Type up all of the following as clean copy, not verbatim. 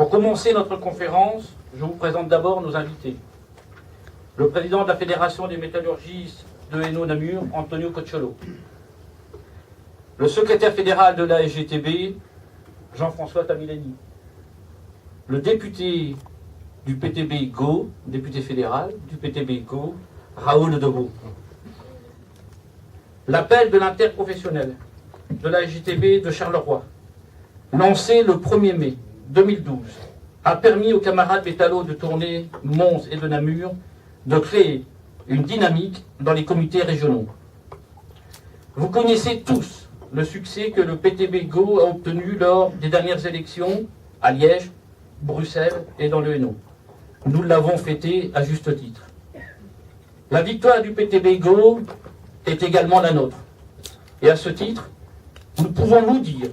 Pour commencer notre conférence, je vous présente d'abord nos invités. Le président de la Fédération des métallurgistes de Hainaut-Namur, Antonio Cocciolo. Le secrétaire fédéral de la SGTB, Jean-François Tamilani. Le député du PTB Go, député fédéral du PTB Go, Raoul Debeau. L'appel de l'interprofessionnel de la SGTB de Charleroi, lancé le 1er mai 2012, a permis aux camarades métallos de Tournai, Mons et de Namur de créer une dynamique dans les comités régionaux. Vous connaissez tous le succès que le PTB Go a obtenu lors des dernières élections à Liège, Bruxelles et dans le Hainaut. Nous l'avons fêté à juste titre. La victoire du PTB Go est également la nôtre. Et à ce titre, nous pouvons nous dire,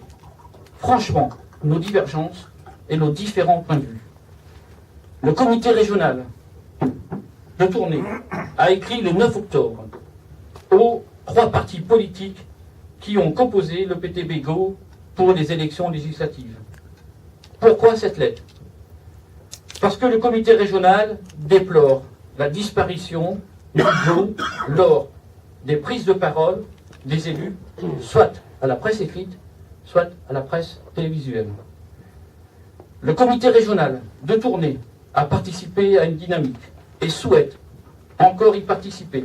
franchement, nos divergences et nos différents points de vue. Le comité régional de Tournai a écrit le 9 octobre aux 3 partis politiques qui ont composé le PTB Go pour les élections législatives. Pourquoi cette lettre? Parce que le comité régional déplore la disparition du Go lors des prises de parole des élus, soit à la presse écrite, soit à la presse télévisuelle. Le comité régional de Tournai a participé à une dynamique et souhaite encore y participer,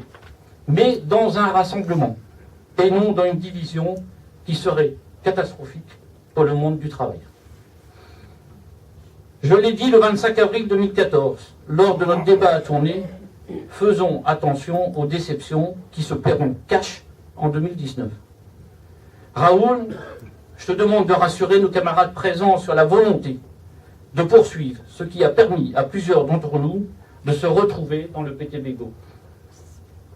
mais dans un rassemblement et non dans une division qui serait catastrophique pour le monde du travail. Je l'ai dit le 25 avril 2014, lors de notre débat à Tournai, faisons attention aux déceptions qui se paieront cash en 2019. Raoul, je te demande de rassurer nos camarades présents sur la volonté de poursuivre ce qui a permis à plusieurs d'entre nous de se retrouver dans le PTB Go.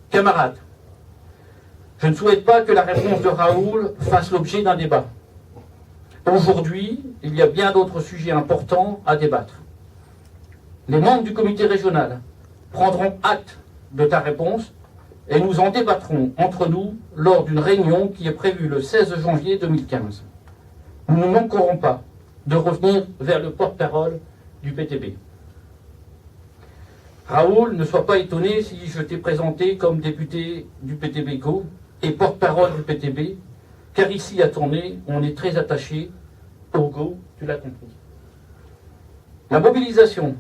Camarades, je ne souhaite pas que la réponse de Raoul fasse l'objet d'un débat. Aujourd'hui, il y a bien d'autres sujets importants à débattre. Les membres du comité régional prendront acte de ta réponse et nous en débattrons entre nous lors d'une réunion qui est prévue le 16 janvier 2015. Nous ne manquerons pas de revenir vers le porte-parole du PTB. Raoul, ne sois pas étonné si je t'ai présenté comme député du PTB Go et porte-parole du PTB, car ici à Tournai, on est très attaché au Go, tu l'as compris. La mobilisation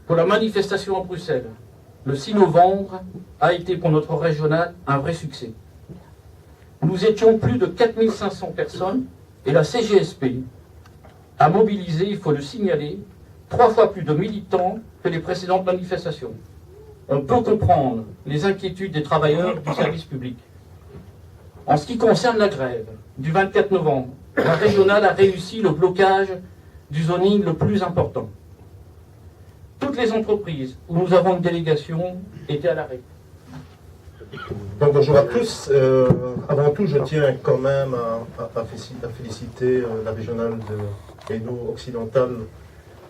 pour la manifestation à Bruxelles, le 6 novembre, a été pour notre régional un vrai succès. Nous étions plus de 4500 personnes et la CGSP a mobilisé, il faut le signaler, 3 fois plus de militants que les précédentes manifestations. On peut comprendre les inquiétudes des travailleurs du service public. En ce qui concerne la grève du 24 novembre, la régionale a réussi le blocage du zoning le plus important. Toutes les entreprises où nous avons une délégation étaient à l'arrêt. Donc, bonjour à tous. Avant tout, je tiens quand même à féliciter la régionale de Hainaut occidentale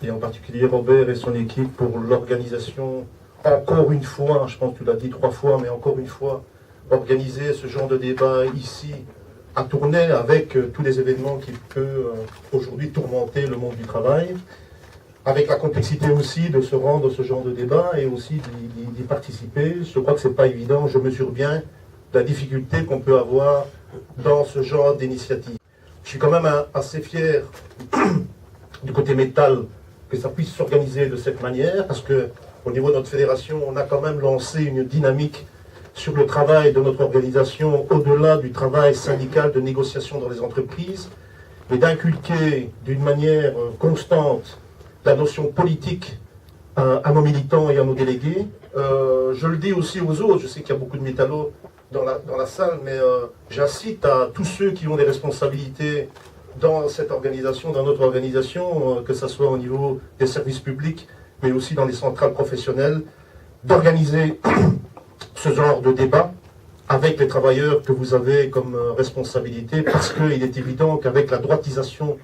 et en particulier Robert et son équipe pour l'organisation, encore une fois, je pense que tu l'as dit 3 fois, mais encore une fois, organiser ce genre de débat ici à Tournai avec tous les événements qui peuvent aujourd'hui tourmenter le monde du travail, avec la complexité aussi de se rendre à ce genre de débat et aussi d'y participer. Je crois que ce n'est pas évident, je mesure bien la difficulté qu'on peut avoir dans ce genre d'initiative. Je suis quand même assez fier du côté métal que ça puisse s'organiser de cette manière, parce qu'au niveau de notre fédération, on a quand même lancé une dynamique sur le travail de notre organisation au-delà du travail syndical de négociation dans les entreprises, et d'inculquer d'une manière constante la notion politique à nos militants et à nos délégués. Je le dis aussi aux autres, je sais qu'il y a beaucoup de métallos dans la salle, mais j'incite à tous ceux qui ont des responsabilités dans cette organisation, dans notre organisation, que ce soit au niveau des services publics, mais aussi dans les centrales professionnelles, d'organiser ce genre de débat avec les travailleurs que vous avez comme responsabilité, parce qu'il est évident qu'avec la droitisation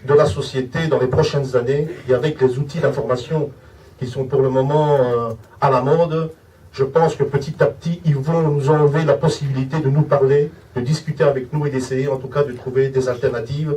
de la société dans les prochaines années, et avec les outils d'information qui sont pour le moment à la mode, je pense que petit à petit, ils vont nous enlever la possibilité de nous parler, de discuter avec nous et d'essayer en tout cas de trouver des alternatives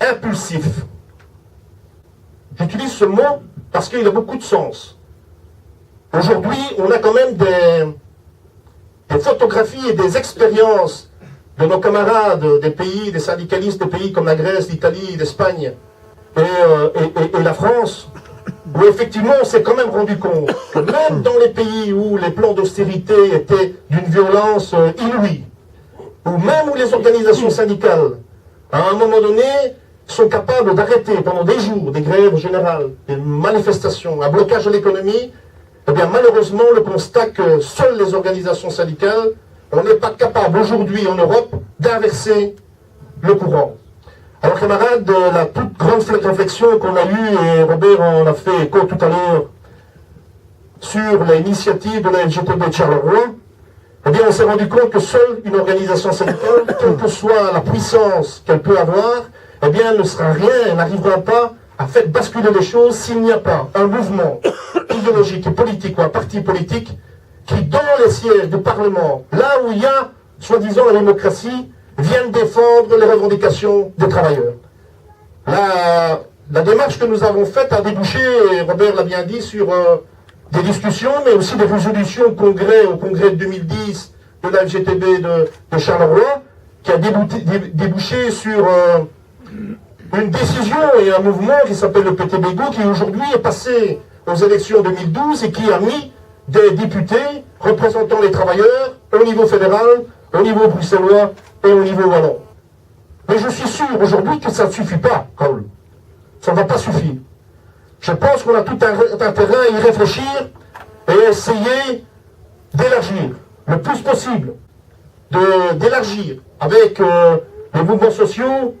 impulsif. J'utilise ce mot parce qu'il a beaucoup de sens. Aujourd'hui, on a quand même des photographies et des expériences de nos camarades des pays, des syndicalistes des pays comme la Grèce, l'Italie, l'Espagne et la France, où effectivement on s'est quand même rendu compte que même dans les pays où les plans d'austérité étaient d'une violence inouïe, ou même où les organisations syndicales, à un moment donné, sont capables d'arrêter pendant des jours des grèves générales, des manifestations, un blocage de l'économie, eh bien malheureusement le constat que seules les organisations syndicales, on n'est pas capable aujourd'hui en Europe d'inverser le courant. Alors camarades, la toute grande réflexion qu'on a eue, et Robert en a fait écho tout à l'heure, sur l'initiative de la LGTB de Charleroi, eh bien on s'est rendu compte que seule une organisation syndicale, quelle que soit la puissance qu'elle peut avoir, eh bien elle ne sera rien, elle n'arrivera pas à faire basculer les choses s'il n'y a pas un mouvement idéologique et politique ou un parti politique qui, dans les sièges du Parlement, là où il y a, soi-disant, la démocratie, viennent défendre les revendications des travailleurs. La démarche que nous avons faite a débouché, et Robert l'a bien dit, sur des discussions, mais aussi des résolutions au congrès de 2010 de la FGTB de Charleroi, qui a débouché sur une décision et un mouvement qui s'appelle le PTBGO, qui aujourd'hui est passé aux élections 2012 et qui a mis des députés représentant les travailleurs au niveau fédéral, au niveau bruxellois et au niveau wallon. Mais je suis sûr aujourd'hui que ça ne suffit pas, Raoul. Ça ne va pas suffire. Je pense qu'on a tout intérêt à y réfléchir et à essayer d'élargir le plus possible, d'élargir avec les mouvements sociaux,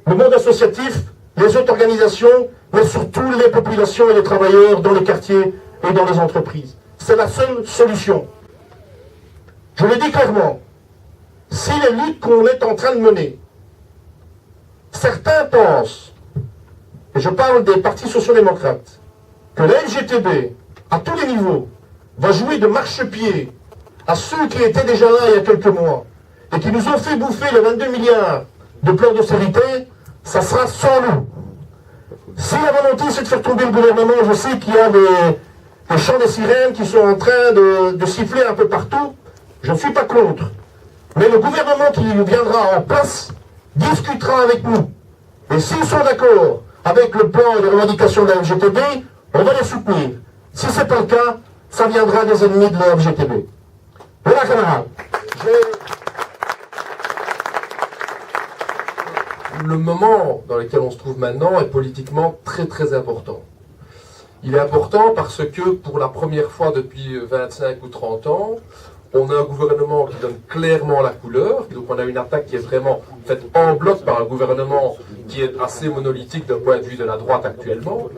le monde associatif, les autres organisations, mais surtout les populations et les travailleurs dans les quartiers et dans les entreprises. C'est la seule solution. Je le dis clairement, si les luttes qu'on est en train de mener, certains pensent, et je parle des partis sociaux-démocrates, que la LGTB, à tous les niveaux, va jouer de marchepied à ceux qui étaient déjà là il y a quelques mois, et qui nous ont fait bouffer les 22 milliards de plans d'austérité, ça sera sans nous. Si la volonté c'est de faire tomber le gouvernement, je sais qu'il y a des chants des sirènes qui sont en train de siffler un peu partout, je ne suis pas contre. Mais le gouvernement qui viendra en place discutera avec nous. Et s'ils sont d'accord avec le plan et les revendications de la FGTB, on va les soutenir. Si ce n'est pas le cas, ça viendra des ennemis de la FGTB. Voilà, camarades. Le moment dans lequel on se trouve maintenant est politiquement très très important. Il est important parce que pour la première fois depuis 25 ou 30 ans, on a un gouvernement qui donne clairement la couleur. Donc on a une attaque qui est vraiment faite en bloc par un gouvernement qui est assez monolithique d'un point de vue de la droite actuellement.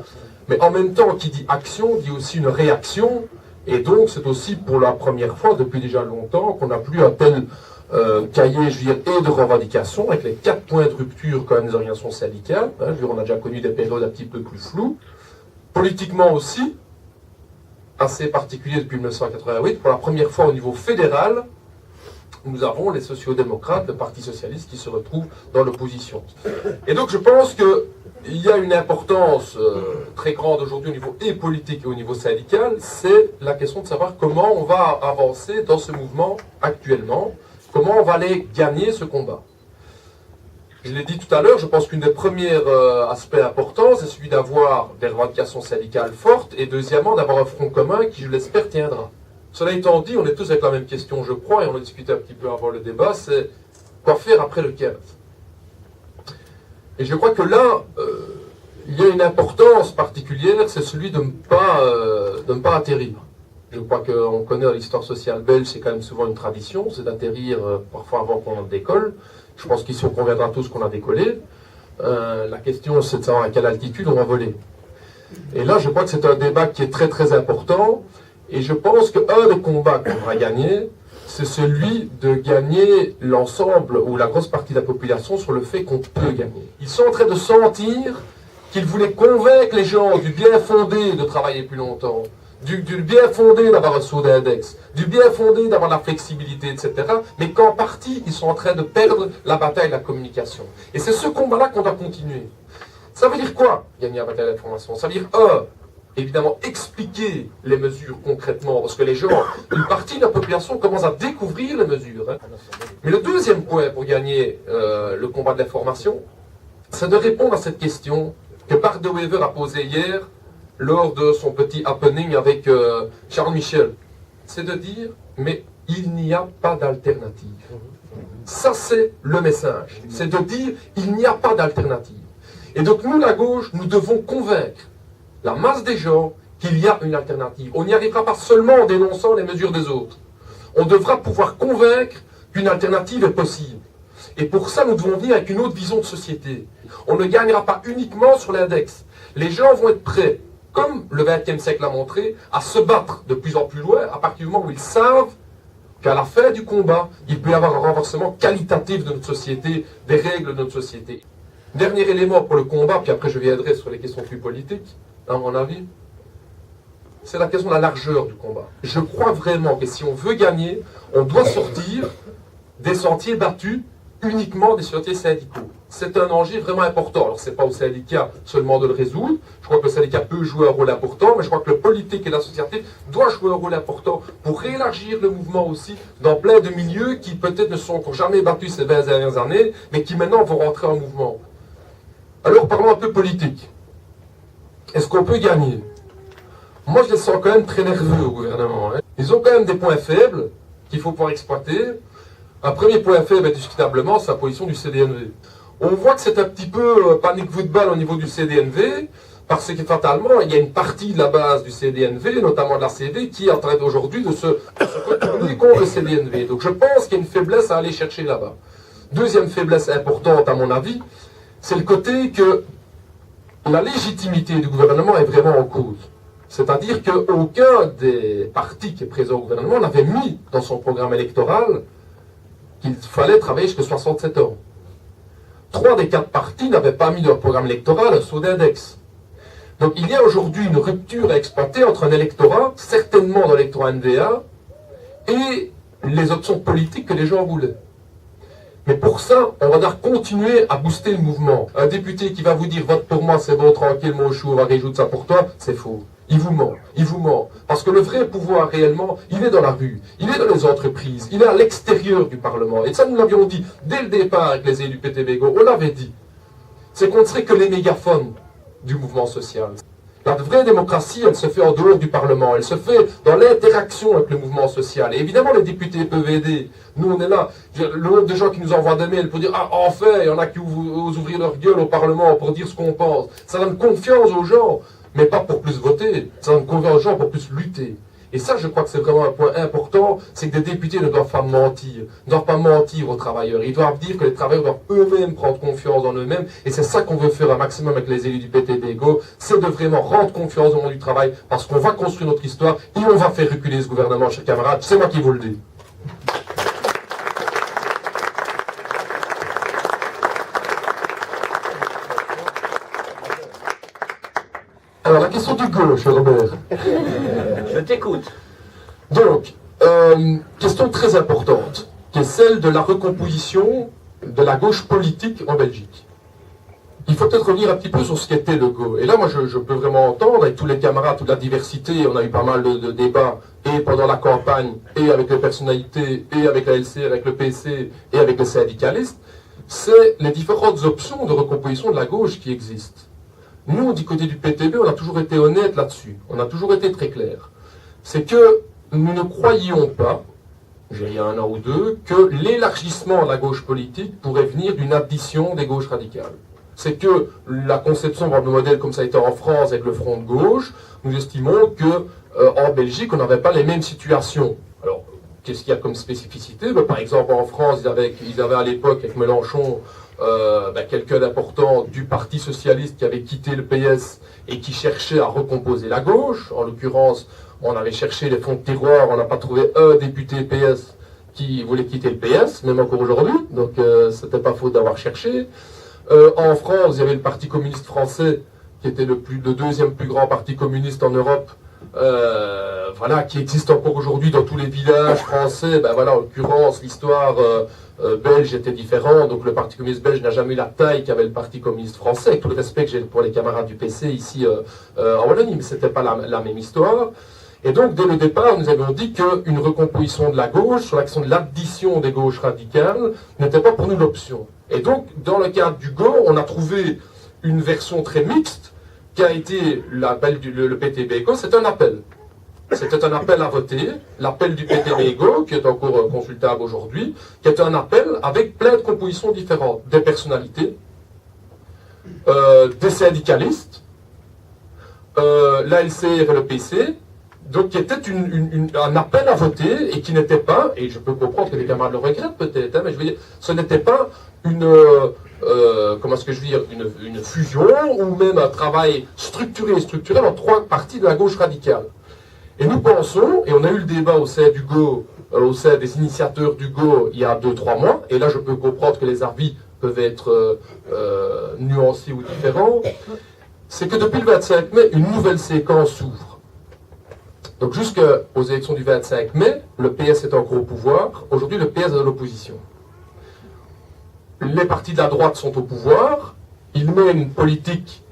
Mais en même temps, qui dit action, dit aussi une réaction. Et donc c'est aussi pour la première fois depuis déjà longtemps qu'on n'a plus un tel cahier, je veux dire, et de revendications, avec les 4 points de rupture quand même des organisations syndicales. Hein, je veux dire, on a déjà connu des périodes un petit peu plus floues. Politiquement aussi, assez particulier depuis 1988, pour la première fois au niveau fédéral, nous avons les sociodémocrates, le Parti socialiste qui se retrouvent dans l'opposition. Et donc je pense qu'il y a une importance très grande aujourd'hui au niveau et politique et au niveau syndical, c'est la question de savoir comment on va avancer dans ce mouvement actuellement, comment on va aller gagner ce combat. Je l'ai dit tout à l'heure, je pense qu'une des premiers aspects importants, c'est celui d'avoir des revendications syndicales fortes et deuxièmement d'avoir un front commun qui, je l'espère, tiendra. Cela étant dit, on est tous avec la même question, je crois, et on a discuté un petit peu avant le débat, c'est quoi faire après le 15 ? Et je crois que là, il y a une importance particulière, c'est celui de ne pas atterrir. Je crois qu'on connaît l'histoire sociale belge, c'est quand même souvent une tradition, c'est d'atterrir parfois avant qu'on décolle. Je pense qu'ici on conviendra tous qu'on a décollé. La question c'est de savoir à quelle altitude on va voler. Et là je crois que c'est un débat qui est très très important. Et je pense qu'un des combats qu'on va gagner, c'est celui de gagner l'ensemble ou la grosse partie de la population sur le fait qu'on peut gagner. Ils sont en train de sentir qu'ils voulaient convaincre les gens du bien fondé de travailler plus longtemps, du bien fondé d'avoir un saut d'index, du bien fondé d'avoir la flexibilité, etc., mais qu'en partie, ils sont en train de perdre la bataille de la communication. Et c'est ce combat-là qu'on doit continuer. Ça veut dire quoi, gagner la bataille de l'information? Ça veut dire, évidemment, expliquer les mesures concrètement, parce que les gens, une partie de la population commence à découvrir les mesures. Hein. Mais le deuxième point pour gagner le combat de l'information, c'est de répondre à cette question que Bart de Wever a posée hier lors de son petit happening avec Charles Michel. C'est de dire, mais il n'y a pas d'alternative. Ça, c'est le message. C'est de dire, il n'y a pas d'alternative. Et donc, nous, la gauche, nous devons convaincre la masse des gens qu'il y a une alternative. On n'y arrivera pas seulement en dénonçant les mesures des autres. On devra pouvoir convaincre qu'une alternative est possible. Et pour ça, nous devons venir avec une autre vision de société. On ne gagnera pas uniquement sur l'index. Les gens vont être prêts, comme le XXe siècle l'a montré, à se battre de plus en plus loin, à partir du moment où ils savent qu'à la fin du combat, il peut y avoir un renforcement qualitatif de notre société, des règles de notre société. Dernier élément pour le combat, puis après je viendrai sur les questions plus politiques, à mon avis, c'est la question de la largeur du combat. Je crois vraiment que si on veut gagner, on doit sortir des sentiers battus, uniquement des sentiers syndicaux. C'est un enjeu vraiment important. Alors, ce n'est pas au syndicat seulement de le résoudre. Je crois que le syndicat peut jouer un rôle important, mais je crois que le politique et l'associatif doivent jouer un rôle important pour réélargir le mouvement aussi dans plein de milieux qui peut-être ne sont encore jamais battus ces 20 dernières années, mais qui maintenant vont rentrer en mouvement. Alors, parlons un peu politique. Est-ce qu'on peut gagner? Moi, je les sens quand même très nerveux au gouvernement. Hein. Ils ont quand même des points faibles qu'il faut pouvoir exploiter. Un premier point faible, indiscutablement, c'est la position du CDNV. On voit que c'est un petit peu panique football au niveau du CDNV, parce que fatalement, il y a une partie de la base du CDNV, notamment de la CV, qui est en train aujourd'hui de se retourner contre le CDNV. Donc je pense qu'il y a une faiblesse à aller chercher là-bas. Deuxième faiblesse importante, à mon avis, c'est le côté que la légitimité du gouvernement est vraiment en cause. C'est-à-dire qu'aucun des partis qui est présent au gouvernement n'avait mis dans son programme électoral qu'il fallait travailler jusqu'à 67 ans. 3 des 4 partis n'avaient pas mis dans leur programme électoral un saut d'index. Donc il y a aujourd'hui une rupture à exploiter entre un électorat, certainement dans l'électorat NVA, et les options politiques que les gens voulaient. Mais pour ça, on va devoir continuer à booster le mouvement. Un député qui va vous dire « vote pour moi, c'est bon, tranquille, mon chou, on va résoudre ça pour toi », c'est faux. Il vous ment, il vous ment. Parce que le vrai pouvoir réellement, il est dans la rue, il est dans les entreprises, il est à l'extérieur du Parlement. Et ça, nous l'avions dit dès le départ avec les élus PTBGO, on l'avait dit. C'est qu'on ne serait que les mégaphones du mouvement social. La vraie démocratie, elle se fait en dehors du Parlement, elle se fait dans l'interaction avec le mouvement social. Et évidemment, les députés peuvent aider. Nous, on est là. Le nombre de gens qui nous envoient des mails pour dire « Ah, enfin, il y en a qui osent ouvrir leur gueule au Parlement pour dire ce qu'on pense. » Ça donne confiance aux gens. Mais pas pour plus voter, ça donne confiance aux gens pour plus lutter. Et ça, je crois que c'est vraiment un point important, c'est que des députés ne doivent pas mentir, ne doivent pas mentir aux travailleurs. Ils doivent dire que les travailleurs doivent eux-mêmes prendre confiance en eux-mêmes, et c'est ça qu'on veut faire un maximum avec les élus du PTBGO, c'est de vraiment rendre confiance au monde du travail, parce qu'on va construire notre histoire, et on va faire reculer ce gouvernement, chers camarades, c'est moi qui vous le dis. Alors, la question du gauche, Robert. Je t'écoute. Donc, question très importante, qui est celle de la recomposition de la gauche politique en Belgique. Il faut peut-être revenir un petit peu sur ce qu'était le GO. Et là, moi, je peux vraiment entendre, avec tous les camarades, toute la diversité, on a eu pas mal de débats, et pendant la campagne, et avec les personnalités, et avec la LCR, avec le PC, et avec les syndicalistes, c'est les différentes options de recomposition de la gauche qui existent. Nous, du côté du PTB, on a toujours été honnête là-dessus. On a toujours été très clair. C'est que nous ne croyions pas, il y a 1 an ou 2, que l'élargissement de la gauche politique pourrait venir d'une addition des gauches radicales. C'est que la conception de modèle comme ça a été en France avec le Front de gauche, nous estimons que en Belgique, on n'avait pas les mêmes situations. Alors, qu'est-ce qu'il y a comme spécificité? Par exemple, en France, ils avaient à l'époque, avec Mélenchon, quelqu'un d'important du Parti Socialiste qui avait quitté le PS et qui cherchait à recomposer la gauche. En l'occurrence, on avait cherché les fonds de tiroir, on n'a pas trouvé un député PS qui voulait quitter le PS, même encore aujourd'hui, donc c'était pas faute d'avoir cherché. En France, il y avait le Parti communiste français, qui était le 2e plus grand parti communiste en Europe, voilà, qui existe encore aujourd'hui dans tous les villages français. Ben voilà, en l'occurrence, l'histoire belge était différente. Donc le Parti communiste belge n'a jamais eu la taille qu'avait le Parti communiste français, avec tout le respect que j'ai pour les camarades du PC ici en Wallonie, mais c'était pas la même histoire. Et donc, dès le départ, nous avions dit qu'une recomposition de la gauche, sur l'action de l'addition des gauches radicales, n'était pas pour nous l'option. Et donc, dans le cadre du GO, on a trouvé une version très mixte, qui a été l'appel le PTB GO, c'est un appel. C'était un appel à voter, l'appel du PTB GO, qui est encore consultable aujourd'hui, qui est un appel avec plein de compositions différentes. Des personnalités, des syndicalistes, l'ALCR et le PC, donc qui était un appel à voter et qui n'était pas, et je peux comprendre que les camarades le regrettent peut-être, hein, mais je veux dire, ce n'était pas comment est-ce que je veux dire, une fusion ou même un travail structuré et structurel en trois parties de la gauche radicale. Et nous pensons, et on a eu le débat au sein du GO, au sein des initiateurs du GO il y a 2-3 mois, et là je peux comprendre que les avis peuvent être nuancés ou différents, c'est que depuis le 25 mai, une nouvelle séquence s'ouvre. Donc jusqu'aux élections du 25 mai, le PS est encore au pouvoir. Aujourd'hui, le PS est dans l'opposition. Les partis de la droite sont au pouvoir. Ils mènent une politique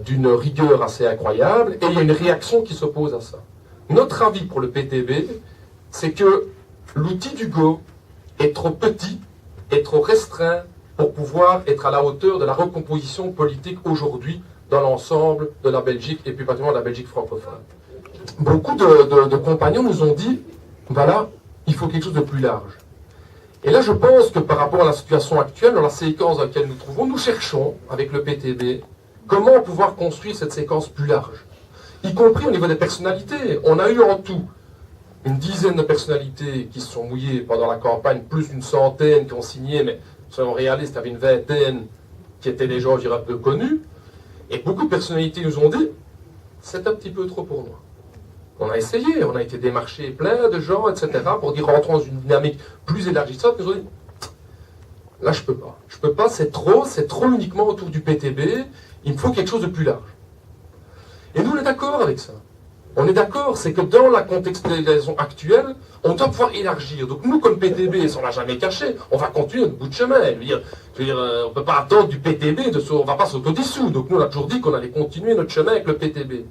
d'une rigueur assez incroyable. Et il y a une réaction qui s'oppose à ça. Notre avis pour le PTB, c'est que l'outil du GO est trop petit et trop restreint pour pouvoir être à la hauteur de la recomposition politique aujourd'hui dans l'ensemble de la Belgique et plus particulièrement de la Belgique francophone. Beaucoup de compagnons nous ont dit, voilà, il faut quelque chose de plus large. Et là, je pense que par rapport à la situation actuelle, dans la séquence dans laquelle nous trouvons, nous cherchons, avec le PTB, comment pouvoir construire cette séquence plus large, y compris au niveau des personnalités. On a eu en tout une dizaine de personnalités qui se sont mouillées pendant la campagne, plus d'une centaine qui ont signé, mais soyons réalistes, il y avait une vingtaine qui étaient des gens, je dirais, peu connus. Et beaucoup de personnalités nous ont dit, c'est un petit peu trop pour moi. On a essayé, on a été démarché plein de gens, etc., pour dire rentrons dans une dynamique plus élargissante. Nous ont dit, là je peux pas, c'est trop uniquement autour du PTB, il me faut quelque chose de plus large. Et nous on est d'accord avec ça. On est d'accord, c'est que dans la contextualisation actuelle, on doit pouvoir élargir. Donc nous, comme PTB, ça on l'a jamais caché, on va continuer notre bout de chemin. Je veux dire, on ne peut pas attendre du PTB, on ne va pas s'autodissoudre. Donc nous on a toujours dit qu'on allait continuer notre chemin avec le PTB.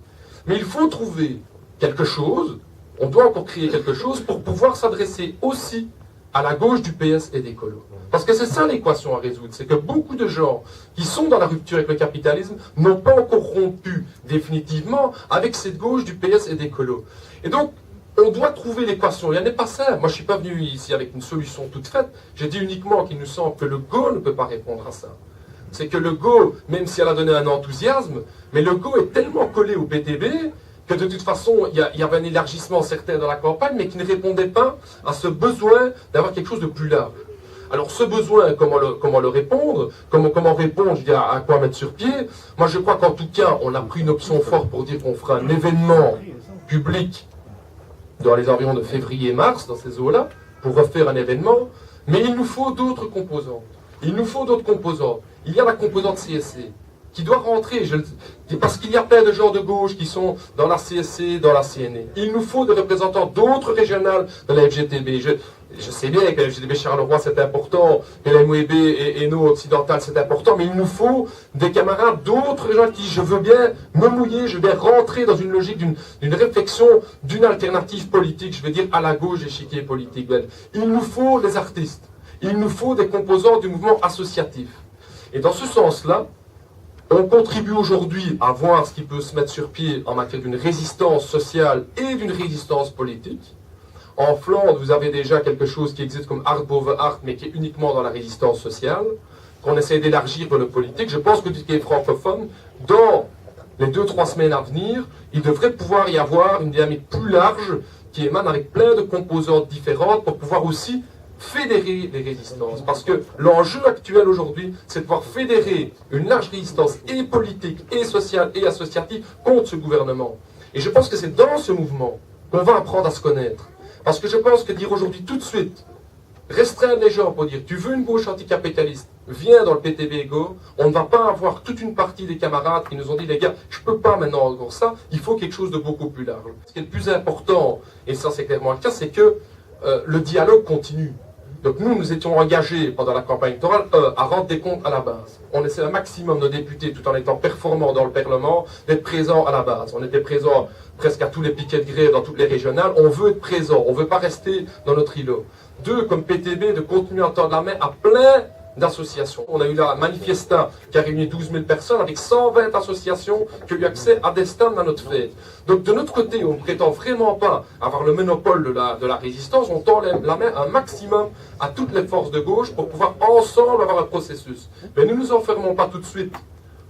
Mais il faut trouver quelque chose, on doit encore créer quelque chose pour pouvoir s'adresser aussi à la gauche du PS et des colos. Parce que c'est ça l'équation à résoudre, c'est que beaucoup de gens qui sont dans la rupture avec le capitalisme n'ont pas encore rompu définitivement avec cette gauche du PS et des colos. Et donc, on doit trouver l'équation. Il n'y en a pas ça. Moi, je ne suis pas venu ici avec une solution toute faite. J'ai dit uniquement qu'il nous semble que le GO ne peut pas répondre à ça. C'est que le GO, même si elle a donné un enthousiasme, mais le GO est tellement collé au PTB que de toute façon, il y avait un élargissement certain dans la campagne, mais qui ne répondait pas à ce besoin d'avoir quelque chose de plus large. Alors ce besoin, comment le répondre, comment répondre, je veux dire, à quoi mettre sur pied. Moi je crois qu'en tout cas, on a pris une option forte pour dire qu'on fera un événement public dans les environs de février-mars, dans ces eaux-là, pour refaire un événement, mais il nous faut d'autres composantes. Il nous faut d'autres composantes. Il y a la composante CSC, qui doit rentrer, parce qu'il y a plein de gens de gauche qui sont dans la CSC, dans la CNE. Il nous faut des représentants d'autres régionales de la FGTB. Je sais bien que la FGTB Charleroi c'est important, que la MOEB et nos occidentales c'est important, mais il nous faut des camarades d'autres gens qui, je veux bien me mouiller, je veux bien rentrer dans une logique d'une réflexion, d'une alternative politique, je veux dire à la gauche des échiquier politique. Il nous faut des artistes, il nous faut des composants du mouvement associatif. Et dans ce sens-là, on contribue aujourd'hui à voir ce qui peut se mettre sur pied en matière d'une résistance sociale et d'une résistance politique. En Flandre, vous avez déjà quelque chose qui existe comme Art Boven Art, mais qui est uniquement dans la résistance sociale, qu'on essaie d'élargir dans le politique. Je pense que tout ce qui est francophone, dans les 2-3 semaines à venir, il devrait pouvoir y avoir une dynamique plus large qui émane avec plein de composantes différentes pour pouvoir aussi fédérer les résistances. Parce que l'enjeu actuel aujourd'hui, c'est de pouvoir fédérer une large résistance et politique, et sociale, et associative contre ce gouvernement. Et je pense que c'est dans ce mouvement qu'on va apprendre à se connaître. Parce que je pense que dire aujourd'hui tout de suite, restreindre les gens pour dire tu veux une gauche anticapitaliste, viens dans le PTB Ego, on ne va pas avoir toute une partie des camarades qui nous ont dit les gars, je ne peux pas maintenant encore ça, il faut quelque chose de beaucoup plus large. Ce qui est le plus important, et ça c'est clairement le cas, c'est que le dialogue continue. Donc nous étions engagés pendant la campagne électorale à rendre des comptes à la base. On essaie un maximum de députés, tout en étant performants dans le Parlement, d'être présents à la base. On était présents presque à tous les piquets de grève, dans toutes les régionales. On veut être présent, on ne veut pas rester dans notre îlot. 2, comme PTB, de continuer à tendre la main à plein d'associations. On a eu la Manifesta qui a réuni 12 000 personnes avec 120 associations qui ont eu accès à des stands à notre fête. Donc de notre côté, on ne prétend vraiment pas avoir le monopole de la résistance, on tend la main un maximum à toutes les forces de gauche pour pouvoir ensemble avoir un processus. Mais nous ne nous enfermons pas tout de suite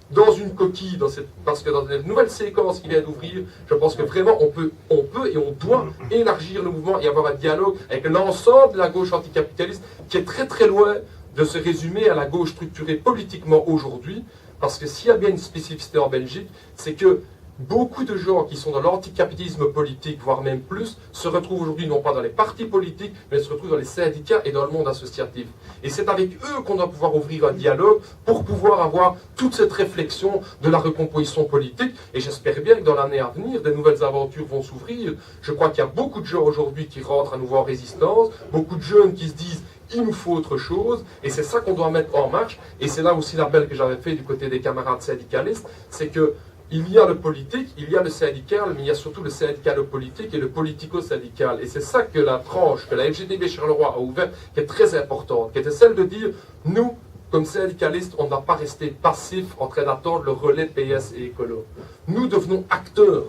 dans une coquille, parce que dans cette nouvelle séquence qui vient d'ouvrir, je pense que vraiment on peut et on doit élargir le mouvement et avoir un dialogue avec l'ensemble de la gauche anticapitaliste qui est très très loin de se résumer à la gauche structurée politiquement aujourd'hui, parce que s'il y a bien une spécificité en Belgique, c'est que beaucoup de gens qui sont dans l'anticapitalisme politique, voire même plus, se retrouvent aujourd'hui non pas dans les partis politiques, mais se retrouvent dans les syndicats et dans le monde associatif. Et c'est avec eux qu'on doit pouvoir ouvrir un dialogue pour pouvoir avoir toute cette réflexion de la recomposition politique. Et j'espère bien que dans l'année à venir, des nouvelles aventures vont s'ouvrir. Je crois qu'il y a beaucoup de gens aujourd'hui qui rentrent à nouveau en résistance, beaucoup de jeunes qui se disent il nous faut autre chose, et c'est ça qu'on doit mettre en marche. Et c'est là aussi l'appel que j'avais fait du côté des camarades syndicalistes, c'est que il y a le politique, il y a le syndical, mais il y a surtout le syndicalo-politique et le politico-syndical. Et c'est ça que la tranche que la FGTB Charleroi a ouverte, qui est très importante, qui était celle de dire, nous, comme syndicalistes, on ne va pas rester passifs en train d'attendre le relais PS et écolo. Nous devenons acteurs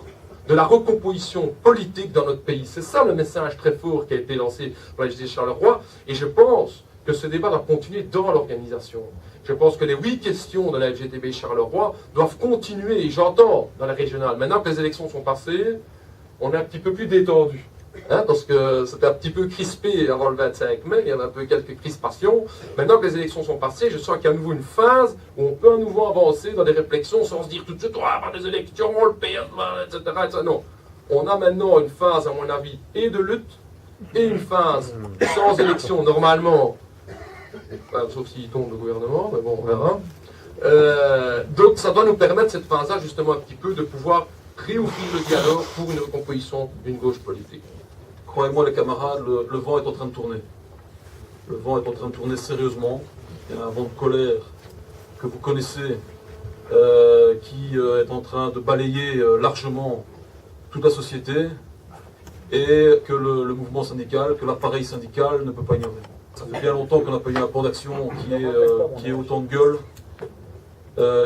de la recomposition politique dans notre pays. C'est ça le message très fort qui a été lancé par la FGTB Charleroi, et je pense que ce débat doit continuer dans l'organisation. Je pense que les 8 questions de la FGTB Charleroi doivent continuer, et j'entends dans la régionale, maintenant que les élections sont passées, on est un petit peu plus détendu. Hein, parce que c'était un petit peu crispé avant le 25 mai, il y avait un peu quelques crispations. Maintenant que les élections sont passées, je sens qu'il y a à nouveau une phase où on peut à nouveau avancer dans des réflexions sans se dire tout de suite, par des élections, le PS, etc. Non. On a maintenant une phase, à mon avis, et de lutte, et une phase sans élection, normalement. Sauf s'il tombe le gouvernement, mais bon, on verra. Donc ça doit nous permettre, cette phase-là, justement, un petit peu, de pouvoir réouvrir le dialogue pour une recomposition d'une gauche politique. Croyez-moi les camarades, le vent est en train de tourner. Le vent est en train de tourner sérieusement. Il y a un vent de colère que vous connaissez, qui est en train de balayer largement toute la société, et que le mouvement syndical, que l'appareil syndical ne peut pas ignorer. Ça fait bien longtemps qu'on n'a pas eu un plan d'action qui ait autant de gueule.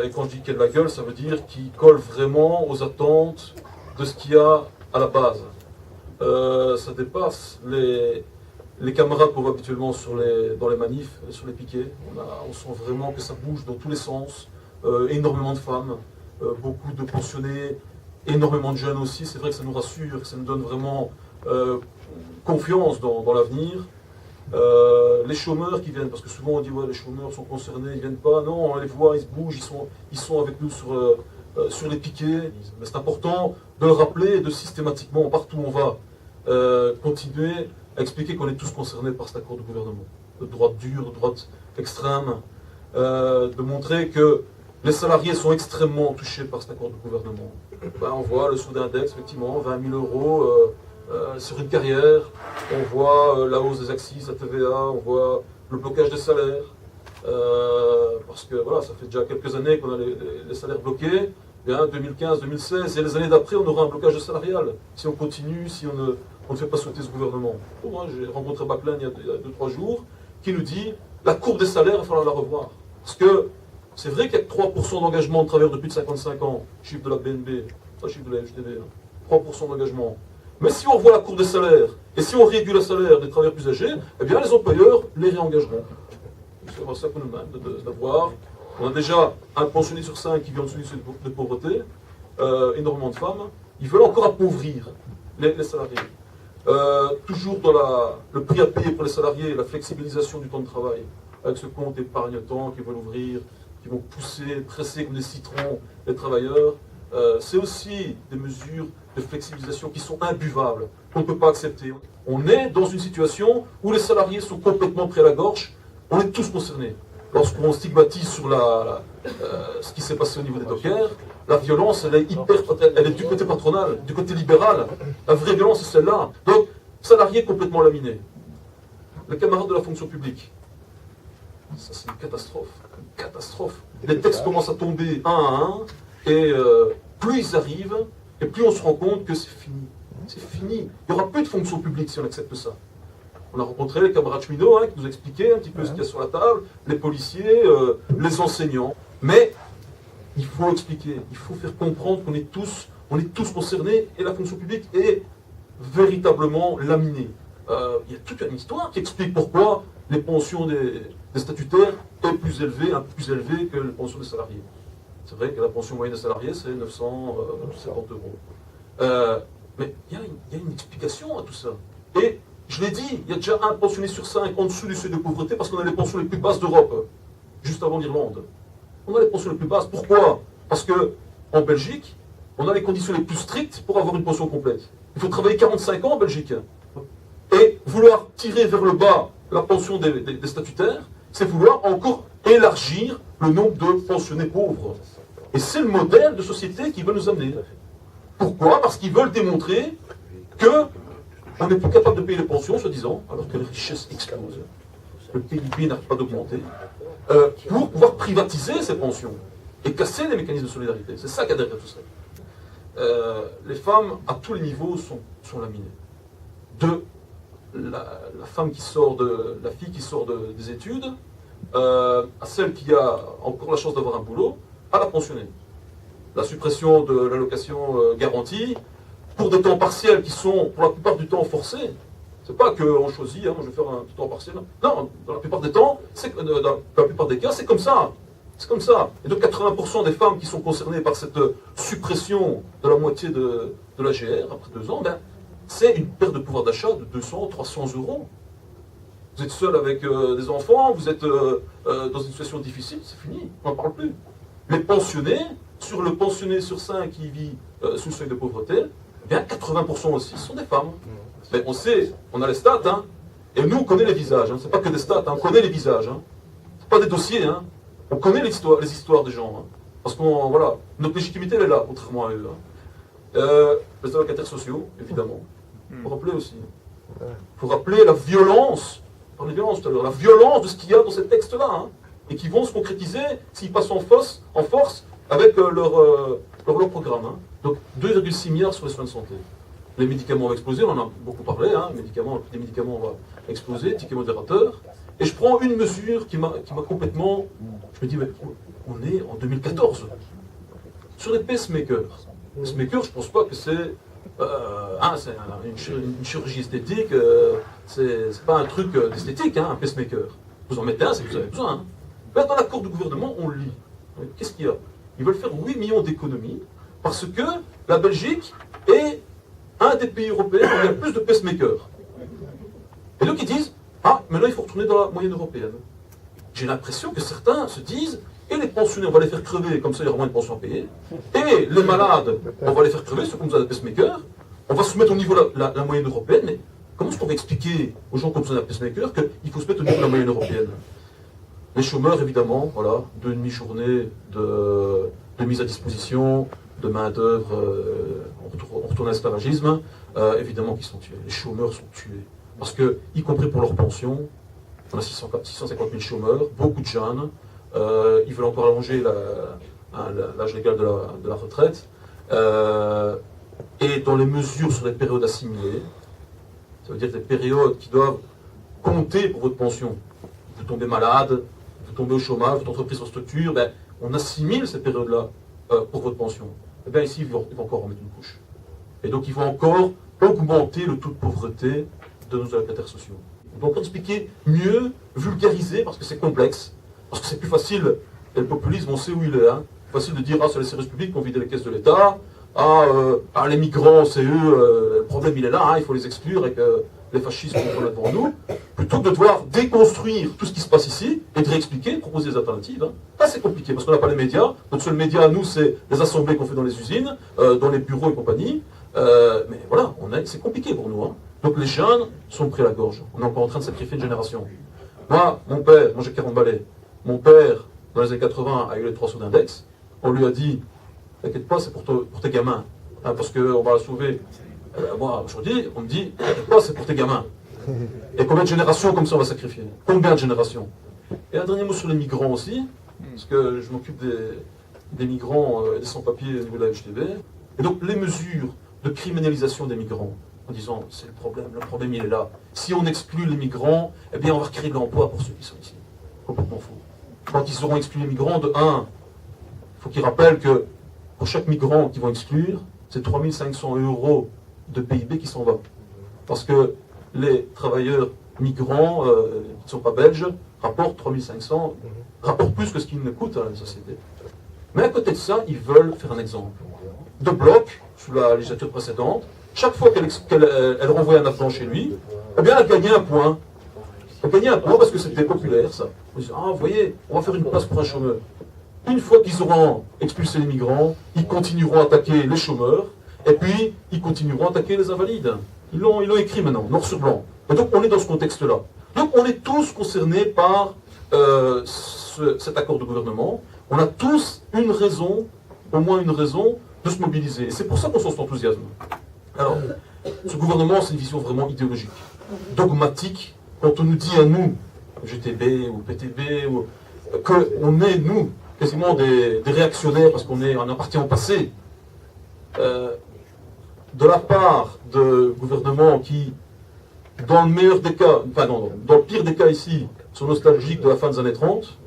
Et quand je dis qu'il y a de la gueule, ça veut dire qu'il colle vraiment aux attentes de ce qu'il y a à la base. Ça dépasse les camarades qu'on voit habituellement dans les manifs, sur les piquets. On sent vraiment que ça bouge dans tous les sens. Énormément de femmes, beaucoup de pensionnés, énormément de jeunes aussi. C'est vrai que ça nous rassure, que ça nous donne vraiment confiance dans l'avenir. Les chômeurs qui viennent, parce que souvent on dit ouais, les chômeurs sont concernés, ils viennent pas. Non, on les voit, ils se bougent, ils sont avec nous sur les piquets. Mais c'est important de le rappeler et de systématiquement, partout où on va, continuer à expliquer qu'on est tous concernés par cet accord de gouvernement. De droite dure, de droite extrême, de montrer que les salariés sont extrêmement touchés par cet accord de gouvernement. On voit le sous d'index, effectivement, 20 000 euros sur une carrière. On voit la hausse des accises, la TVA, on voit le blocage des salaires. Parce que voilà, ça fait déjà quelques années qu'on a les salaires bloqués. Bien, 2015, 2016, et les années d'après, on aura un blocage salarial. Si on continue, si on ne fait pas sauter ce gouvernement. Bon, moi, j'ai rencontré Baclan il y a 2-3 jours, qui nous dit la courbe des salaires, il va falloir la revoir. Parce que c'est vrai qu'il y a 3% d'engagement de travailleurs de plus de 55 ans, chiffre de la BNB, pas chiffre de la FGTB, 3% d'engagement. Mais si on revoit la courbe des salaires, et si on réduit le salaire des travailleurs plus âgés, eh bien les employeurs les réengageront. C'est ça qu'on nous demande d'avoir. On a déjà un pensionné sur 5 qui vit en dessous du seuil de pauvreté, énormément de femmes. Ils veulent encore appauvrir les salariés. Toujours dans le prix à payer pour les salariés, la flexibilisation du temps de travail, avec ce compte épargne-temps qu'ils veulent ouvrir, qui vont pousser, presser comme des citrons les travailleurs. c'est aussi des mesures de flexibilisation qui sont imbuvables, qu'on ne peut pas accepter. On est dans une situation où les salariés sont complètement pris à la gorge, on est tous concernés. Lorsqu'on stigmatise sur ce qui s'est passé au niveau des dockers, la violence, elle est du côté patronal, du côté libéral. La vraie violence, c'est celle-là. Donc, salariés complètement laminés. Les camarades de la fonction publique, ça c'est une catastrophe. Une catastrophe. Les textes commencent à tomber un à un, et plus ils arrivent, et plus on se rend compte que c'est fini. C'est fini. Il n'y aura plus de fonction publique si on accepte ça. On a rencontré les camarades cheminots qui nous expliquaient un petit peu ce qu'il y a sur la table, les policiers, les enseignants. Mais il faut expliquer, il faut faire comprendre qu'on est tous concernés, et la fonction publique est véritablement laminée. Il y a toute une histoire qui explique pourquoi les pensions des statutaires est plus élevée, un peu plus élevée que les pensions des salariés. C'est vrai que la pension moyenne des salariés, c'est 970 €. Mais il y a une explication à tout ça. Et je l'ai dit, il y a déjà un pensionné sur 5 en dessous du seuil de pauvreté parce qu'on a les pensions les plus basses d'Europe, juste avant l'Irlande. On a les pensions les plus basses. Pourquoi? Parce qu'en Belgique, on a les conditions les plus strictes pour avoir une pension complète. Il faut travailler 45 ans en Belgique. Et vouloir tirer vers le bas la pension des statutaires, c'est vouloir encore élargir le nombre de pensionnés pauvres. Et c'est le modèle de société qui veut nous amener. Pourquoi? Parce qu'ils veulent démontrer qu'on n'est plus capable de payer les pensions, soi-disant, alors que les richesses explosent. Le PIB n'arrive pas d'augmenter. Pour pouvoir privatiser ces pensions et casser les mécanismes de solidarité. C'est ça qu'il y a derrière tout ça. Les femmes, à tous les niveaux, sont laminées. De la fille qui sort des études, à celle qui a encore la chance d'avoir un boulot, à la pensionnée. La suppression de l'allocation garantie pour des temps partiels qui sont pour la plupart du temps forcés. C'est pas qu'on choisit, moi je vais faire un temps partiel. Non, dans la plupart des temps, dans la plupart des cas, c'est comme ça. C'est comme ça. Et donc 80% des femmes qui sont concernées par cette suppression de la moitié de la GR après 2 ans, c'est une perte de pouvoir d'achat de 200, 300 €. Vous êtes seul avec des enfants, vous êtes dans une situation difficile, c'est fini, on n'en parle plus. Les pensionnés, sur le pensionné sur 5 qui vit sous le seuil de pauvreté, 80% aussi sont des femmes. Mais on sait, on a les stats, et nous on connaît les visages, c'est pas que des stats, on connaît les visages. C'est pas des dossiers, on connaît les histoires des gens. Parce que notre légitimité elle est là, contrairement à eux. Les allocataires sociaux, évidemment. Il faut rappeler aussi. Il faut rappeler la violence, on parlait de violence tout à l'heure, la violence de ce qu'il y a dans ces textes-là, et qui vont se concrétiser s'ils passent en force avec leur programme. Donc 2,6 milliards sur les soins de santé. Les médicaments vont exploser, on en a beaucoup parlé, les médicaments vont exploser, ticket modérateur. Et je prends une mesure qui m'a complètement... Je me dis, mais on est en 2014. Sur les pacemakers. Pacemakers, je ne pense pas que c'est une chirurgie esthétique, c'est pas un truc d'esthétique, un pacemaker. Vous en mettez un, c'est que vous avez besoin. Là, dans l'accord du gouvernement, on le lit. Qu'est-ce qu'il y a? Ils veulent faire 8 millions d'économies parce que la Belgique est un des pays européens où il y a plus de pacemakers. Et donc ils disent, maintenant il faut retourner dans la moyenne européenne. J'ai l'impression que certains se disent, et les pensionnés, on va les faire crever, comme ça il y aura moins de pensions à payer, et les malades, on va les faire crever, ceux qui ont besoin d'un pacemaker, on va se mettre au niveau de la moyenne européenne, mais comment est-ce qu'on va expliquer aux gens qui ont besoin d'un pacemaker qu'il faut se mettre au niveau de la moyenne européenne? Les chômeurs, évidemment, de demi-journée de mise à disposition, de main-d'œuvre, on retourne à l'esclavagisme, évidemment qu'ils sont tués. Les chômeurs sont tués. Parce que, y compris pour leur pension, on a 650 000 chômeurs, beaucoup de jeunes, ils veulent encore allonger l'âge légal de la retraite. Et dans les mesures sur les périodes assimilées, ça veut dire des périodes qui doivent compter pour votre pension. Vous tombez malade, vous tombez au chômage, votre entreprise en structure, on assimile ces périodes-là pour votre pension. Et bien ici, ils vont encore en mettre une couche. Et donc ils vont encore augmenter le taux de pauvreté de nos allocataires sociaux. Donc expliquer mieux, vulgariser, parce que c'est complexe, parce que c'est plus facile, et le populisme, on sait où il est, facile de dire, c'est les services publics qui ont vidé les caisses de l'État, les migrants, c'est eux, le problème il est là, il faut les exclure, et que les fascistes qu'on a devant nous, plutôt que de devoir déconstruire tout ce qui se passe ici et de réexpliquer, proposer des alternatives. Hein. Là, c'est compliqué parce qu'on n'a pas les médias. Notre seul média, nous, c'est les assemblées qu'on fait dans les usines, dans les bureaux et compagnie. Mais voilà, c'est compliqué pour nous. Hein. Donc les jeunes sont pris à la gorge. On est encore en train de sacrifier une génération. Moi j'ai 40 balais. Mon père, dans les années 80, a eu les 3 sous d'index. On lui a dit, t'inquiète pas, c'est pour tes gamins. Hein, parce qu'on va la sauver. Moi, aujourd'hui, on me dit, t'inquiète pas, c'est pour tes gamins. Et combien de générations comme ça on va sacrifier? Combien de générations? Et un dernier mot sur les migrants aussi, parce que je m'occupe des migrants et des sans-papiers au niveau de la HTB. Et donc les mesures de criminalisation des migrants, en disant, c'est le problème il est là. Si on exclut les migrants, eh bien on va recréer de l'emploi pour ceux qui sont ici. Complètement faux. Quand ils auront exclu les migrants, de 1, il faut qu'ils rappellent que pour chaque migrant qu'ils vont exclure, c'est 3 500 € de PIB qui s'en va. Parce que les travailleurs migrants, qui ne sont pas belges, rapportent 3 500, rapportent plus que ce qu'ils ne coûtent à la société. Mais à côté de ça, ils veulent faire un exemple. De bloc, sous la législature précédente, chaque fois qu'elle renvoyait un affront chez lui, eh bien elle gagnait un point. Elle gagnait un point parce que c'était populaire, ça. On disait, ah, vous voyez, on va faire une place pour un chômeur. Une fois qu'ils auront expulsé les migrants, ils continueront à attaquer les chômeurs, et puis ils continueront à attaquer les invalides. Ils l'ont écrit maintenant, noir sur blanc. Et donc on est dans ce contexte-là. Donc on est tous concernés par cet accord de gouvernement. On a tous une raison, au moins une raison, de se mobiliser. Et c'est pour ça qu'on sent cet enthousiasme. Alors, ce gouvernement, c'est une vision vraiment idéologique, dogmatique. Quand on nous dit à nous, GTB ou PTB, qu'on est, nous, quasiment des réactionnaires, parce qu'on appartient au passé, de la part de gouvernements qui, dans le meilleur des cas, enfin non, dans le pire des cas ici, sont nostalgiques de la fin des années 30,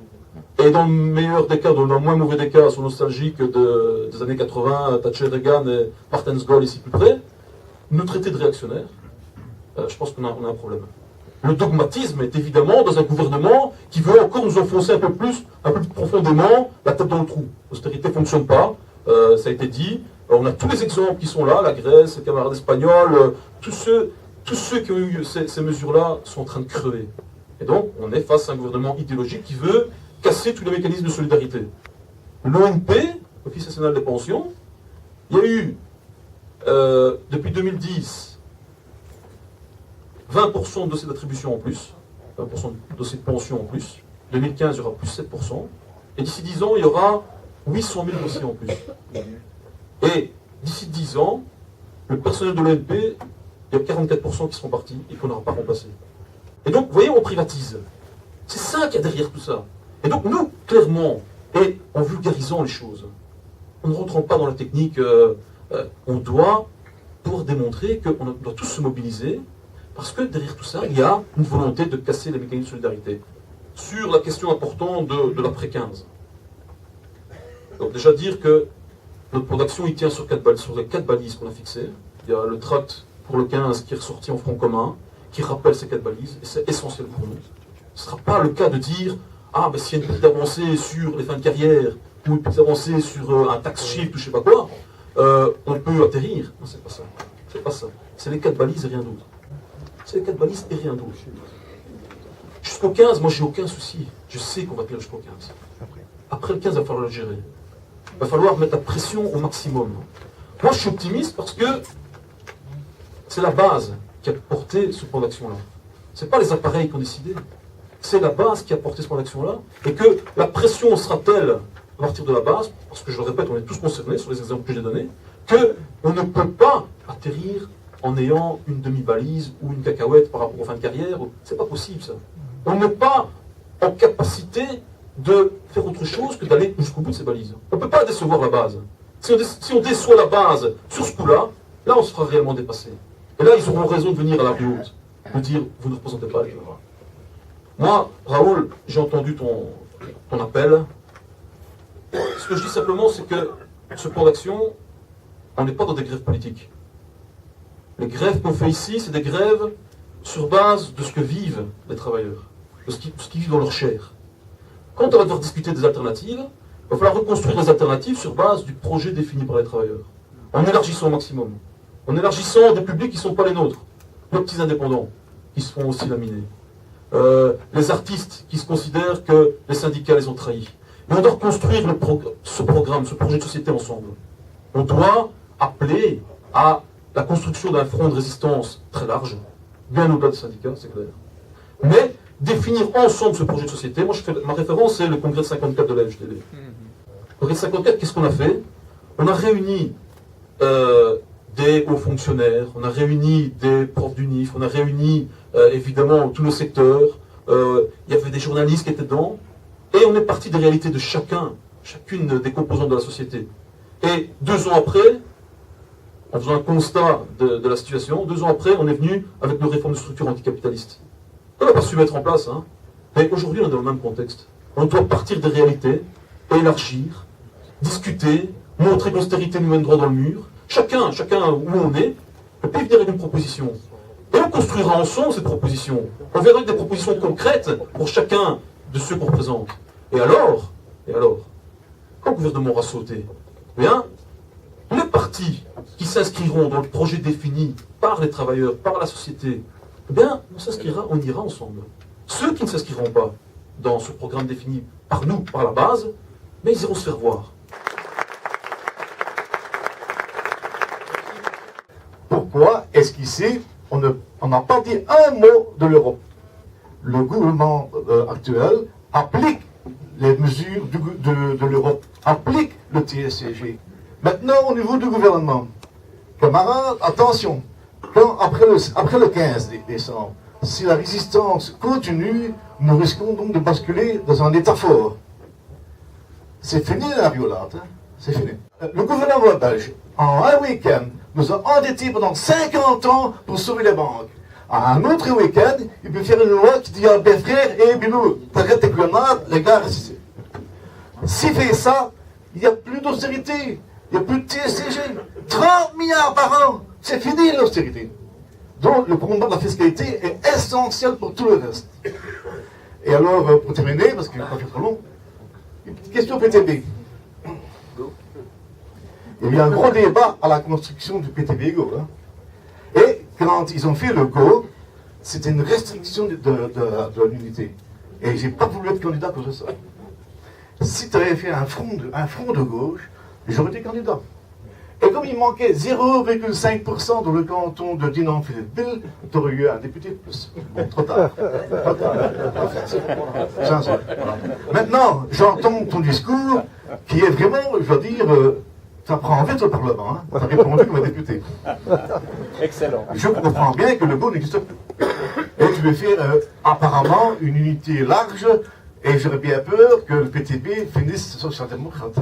et dans le meilleur des cas, dans le moins mauvais des cas, sont nostalgiques des années 80, Thatcher, Reagan et Martens Gaulle ici plus près, nous traiter de réactionnaires, je pense qu'on a un problème. Le dogmatisme est évidemment dans un gouvernement qui veut encore nous enfoncer un peu plus profondément la tête dans le trou. L'austérité ne fonctionne pas, ça a été dit. On a tous les exemples qui sont là, la Grèce, les camarades espagnols, tous ceux qui ont eu ces mesures-là sont en train de crever. Et donc, on est face à un gouvernement idéologique qui veut casser tous les mécanismes de solidarité. L'ONP, l'Office national des pensions, il y a eu, depuis 2010, 20% de dossiers d'attribution en plus, 20% de dossiers de pension en plus. 2015, il y aura plus 7%. Et d'ici 10 ans, il y aura 800 000 dossiers en plus. Et d'ici 10 ans, le personnel de l'ONP, il y a 44% qui seront partis et qu'on n'aura pas remplacé. Et donc, vous voyez, on privatise. C'est ça qu'il y a derrière tout ça. Et donc, nous, clairement, et en vulgarisant les choses, en ne rentrant pas dans la technique, on doit pouvoir démontrer qu'on doit tous se mobiliser, parce que derrière tout ça, il y a une volonté de casser les mécanismes de solidarité. Sur la question importante de l'après-15. Donc déjà dire que notre plan d'action, il tient sur les 4 balises qu'on a fixées. Il y a le tract pour le 15 qui est ressorti en front commun, qui rappelle ces 4 balises, et c'est essentiel pour nous. Ce ne sera pas le cas de dire, ah, mais s'il y a une petite avancée sur les fins de carrière, ou une petite avancée sur un tax shift ou je ne sais pas quoi, on peut atterrir. Non, c'est pas ça. C'est pas ça. C'est les 4 balises et rien d'autre. C'est les 4 balises et rien d'autre. Jusqu'au 15, moi j'ai aucun souci. Je sais qu'on va tenir jusqu'au 15. Après le 15, il va falloir le gérer. Il va falloir mettre la pression au maximum. Moi je suis optimiste parce que c'est la base qui a porté ce plan d'action-là. Ce n'est pas les appareils qui ont décidé. C'est la base qui a porté ce plan d'action-là. Et que la pression sera telle à partir de la base, parce que je le répète, on est tous concernés sur les exemples que j'ai donnés, qu'on ne peut pas atterrir en ayant une demi-balise ou une cacahuète par rapport aux fins de carrière. C'est pas possible ça. On n'est pas en capacité de faire autre chose que d'aller jusqu'au bout de ces balises. On ne peut pas décevoir la base. Si on déçoit la base sur ce coup-là, là on se fera réellement dépasser. Et là ils auront raison de venir à la plus haute, de dire vous ne représentez pas les gens. Moi, Raoul, j'ai entendu ton appel. Ce que je dis simplement, c'est que ce plan d'action, on n'est pas dans des grèves politiques. Les grèves qu'on fait ici, c'est des grèves sur base de ce que vivent les travailleurs, de ce qu'ils vivent dans leur chair. Quand on va devoir discuter des alternatives, il va falloir reconstruire les alternatives sur base du projet défini par les travailleurs, en élargissant au maximum, en élargissant des publics qui ne sont pas les nôtres. nos petits indépendants qui se font aussi laminer. Les artistes qui se considèrent que les syndicats les ont trahis. Mais on doit reconstruire ce programme, ce projet de société ensemble. On doit appeler à la construction d'un front de résistance très large, bien au-delà des syndicats, c'est clair. Mais définir ensemble ce projet de société, moi ma référence c'est le congrès de 54 de la FGTB. Le congrès de 54, qu'est-ce qu'on a fait? On a réuni des hauts fonctionnaires, on a réuni des profs d'UNIF, on a réuni évidemment tous nos secteurs, il y avait des journalistes qui étaient dedans, et on est parti des réalités de chacune des composantes de la société. Et 2 ans après, en faisant un constat de la situation, 2 ans après, on est venu avec nos réformes de structure anticapitalistes. On n'a pas su mettre en place, hein. Mais aujourd'hui on est dans le même contexte. On doit partir des réalités, élargir, discuter, montrer que l'austérité nous mène droit dans le mur, chacun où on est, et puis venir avec une proposition. Et on construira ensemble cette proposition. On verra des propositions concrètes pour chacun de ceux qu'on représente. Et alors, quand le gouvernement aura sauté, eh bien, les partis qui s'inscriront dans le projet défini par les travailleurs, par la société, eh bien, on ira ensemble. Ceux qui ne s'inscriront pas dans ce programme défini par nous, par la base, mais ils iront se faire voir. Pourquoi est-ce qu'ici, on n'a pas dit un mot de l'Europe? Le gouvernement actuel applique les mesures de l'Europe, applique le TSCG. Maintenant, au niveau du gouvernement, camarades, attention, après le 15 décembre, si la résistance continue, nous risquons donc de basculer dans un état fort. C'est fini la violate, hein? C'est fini. Le gouvernement belge, en un week-end, nous a endettés pendant 50 ans pour sauver les banques. À un autre week-end, il peut faire une loi qui dit à mes frères et Bilou, t'arrêtes tes grenades, les gars, restez. S'il fait ça, il n'y a plus d'austérité, il n'y a plus de TSCG. 30 milliards par an, c'est fini l'austérité. Donc le combat de la fiscalité est essentiel pour tout le reste. Et alors, pour terminer, parce qu'il n'est pas fait trop long, une petite question PTB. Il y a eu un gros débat à la construction du PTB Go. Hein. Et quand ils ont fait le Go, c'était une restriction de l'unité. Et j'ai pas voulu être candidat pour ça. Si tu avais fait un front de gauche, j'aurais été candidat. Et comme il manquait 0,5% dans le canton de Dinan-Philippeville, tu aurais eu un député de plus. Bon, trop tard. Voilà. Maintenant, j'entends ton discours qui est vraiment, je dois dire, ça prend vite au Parlement. Hein. Tu as répondu comme un député. Excellent. Je comprends bien que le beau n'existe plus. Et tu veux faire apparemment une unité large, et j'aurais bien peur que le PTB finisse social-démocrate.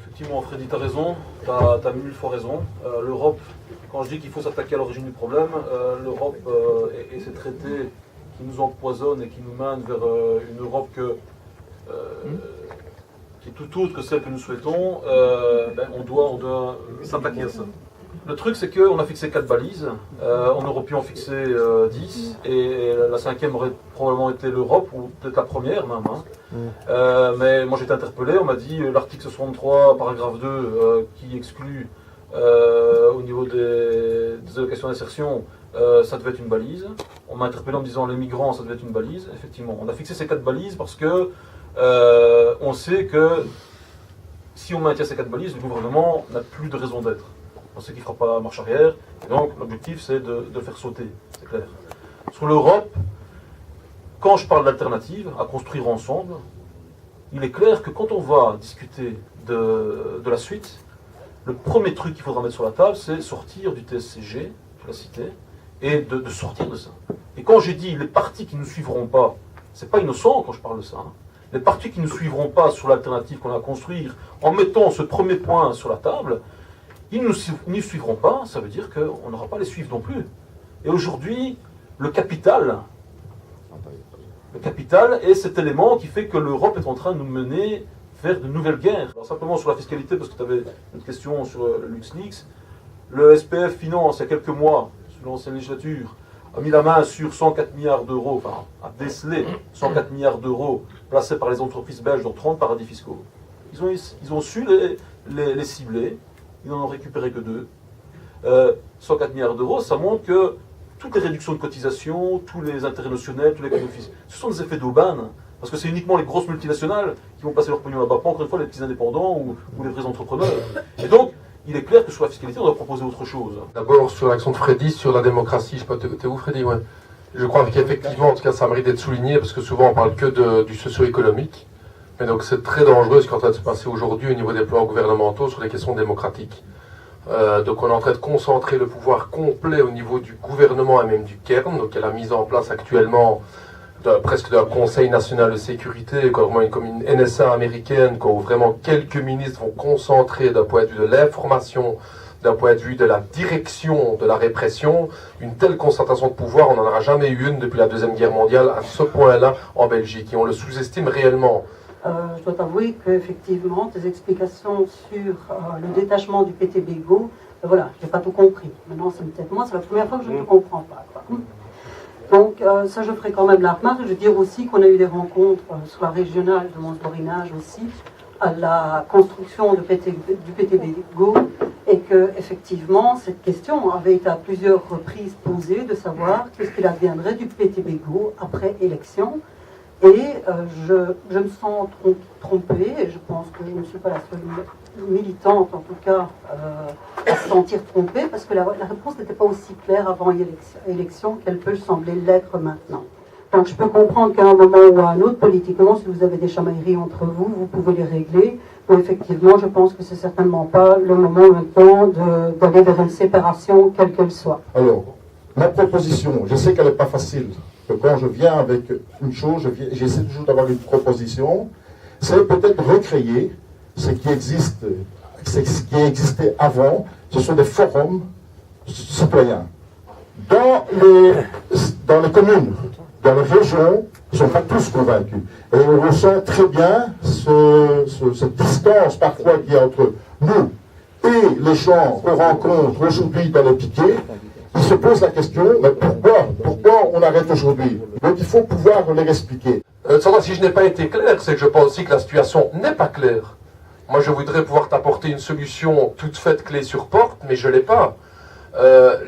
Effectivement, Freddy, tu as raison, tu as 1000 fois raison. L'Europe, quand je dis qu'il faut s'attaquer à l'origine du problème, l'Europe et ces traités qui nous empoisonnent et qui nous mènent vers une Europe qui est tout autre que celle que nous souhaitons, on doit s'attaquer à ça. Le truc, c'est qu'on a fixé 4 balises, on aurait pu en fixer 10, et la 5e aurait probablement été l'Europe, ou peut-être la première même. Hein. Mais moi j'ai été interpellé, on m'a dit l'article 63, paragraphe 2, qui exclut au niveau des allocations d'insertion, ça devait être une balise. On m'a interpellé en me disant les migrants, ça devait être une balise. Effectivement, on a fixé ces 4 balises parce que on sait que si on maintient ces 4 balises, le gouvernement n'a plus de raison d'être. On sait qu'il ne fera pas marche arrière, et donc l'objectif c'est de le faire sauter, c'est clair. Sur l'Europe, quand je parle d'alternative à construire ensemble, il est clair que quand on va discuter de la suite, le premier truc qu'il faudra mettre sur la table, c'est sortir du TSCG, je l'ai cité, et de sortir de ça. Et quand j'ai dit les partis qui ne nous suivront pas, c'est pas innocent quand je parle de ça, hein. Les partis qui ne nous suivront pas sur l'alternative qu'on a à construire, en mettant ce premier point sur la table, ils ne nous suivront pas, ça veut dire qu'on n'aura pas à les suivre non plus. Et aujourd'hui, le capital est cet élément qui fait que l'Europe est en train de nous mener vers de nouvelles guerres. Alors simplement sur la fiscalité, parce que tu avais une question sur le LuxLeaks, le SPF Finance, il y a quelques mois, sous l'ancienne législature, a mis la main sur 104 milliards d'euros, enfin, a décelé 104 milliards d'euros placés par les entreprises belges dans 30 paradis fiscaux. Ils ont su les cibler, ils n'en ont récupéré que 2. 104 milliards d'euros, ça montre que toutes les réductions de cotisation, tous les intérêts notionnels, tous les cas d'office, ce sont des effets d'aubaine. Parce que c'est uniquement les grosses multinationales qui vont passer leur pognon là-bas, pas encore une fois les petits indépendants ou les vrais entrepreneurs. Et donc, il est clair que sur la fiscalité, on doit proposer autre chose. D'abord, sur l'action de Freddy, sur la démocratie, je sais pas, t'es où Freddy, ouais. Je crois qu'effectivement, en tout cas, ça mérite d'être souligné, parce que souvent on parle que du socio-économique. Mais donc c'est très dangereux ce qui est en train de se passer aujourd'hui au niveau des plans gouvernementaux sur les questions démocratiques. Donc on est en train de concentrer le pouvoir complet au niveau du gouvernement et même du Cairn, donc il y a la mise en place actuellement presque d'un Conseil national de sécurité, comme une NSA américaine, où vraiment quelques ministres vont concentrer d'un point de vue de l'information, d'un point de vue de la direction de la répression, une telle concentration de pouvoir, on n'en aura jamais eu une depuis la Deuxième Guerre mondiale à ce point-là en Belgique, et on le sous-estime réellement. Je dois t'avouer qu'effectivement, tes explications sur le détachement du PTB-Go, voilà, je n'ai pas tout compris. Maintenant, c'est peut-être moi, c'est la première fois que je ne te comprends pas, quoi. Donc, ça, je ferai quand même la remarque. Je veux dire aussi qu'on a eu des rencontres sur la régionale de Mons-Borinage aussi, à la construction du PTB-Go, et que effectivement cette question avait été à plusieurs reprises posée, de savoir qu'est-ce qu'il adviendrait du PTB-Go après élection. Et je me sens trompée, et je pense que je ne suis pas la seule militante, en tout cas, à se sentir trompée, parce que la réponse n'était pas aussi claire avant l'élection qu'elle peut sembler l'être maintenant. Donc je peux comprendre qu'à un moment ou à un autre, politiquement, si vous avez des chamailleries entre vous, vous pouvez les régler. Mais effectivement, je pense que c'est certainement pas le moment maintenant d'aller vers une séparation, quelle qu'elle soit. Alors, ma proposition, je sais qu'elle n'est pas facile. Quand je viens avec une chose, j'essaie toujours d'avoir une proposition. C'est peut-être recréer ce qui existe, ce qui existait avant. Ce sont des forums citoyens. Dans les communes, dans les régions, ils ne sont pas tous convaincus. Et on ressent très bien cette distance parfois qu'il y a entre nous et les gens qu'on rencontre aujourd'hui dans les piquets. Ils se posent la question, mais pourquoi on arrête aujourd'hui? Donc il faut pouvoir leur expliquer. Si je n'ai pas été clair, c'est que je pense aussi que la situation n'est pas claire. Moi je voudrais pouvoir t'apporter une solution toute faite clé sur porte, mais je ne l'ai pas.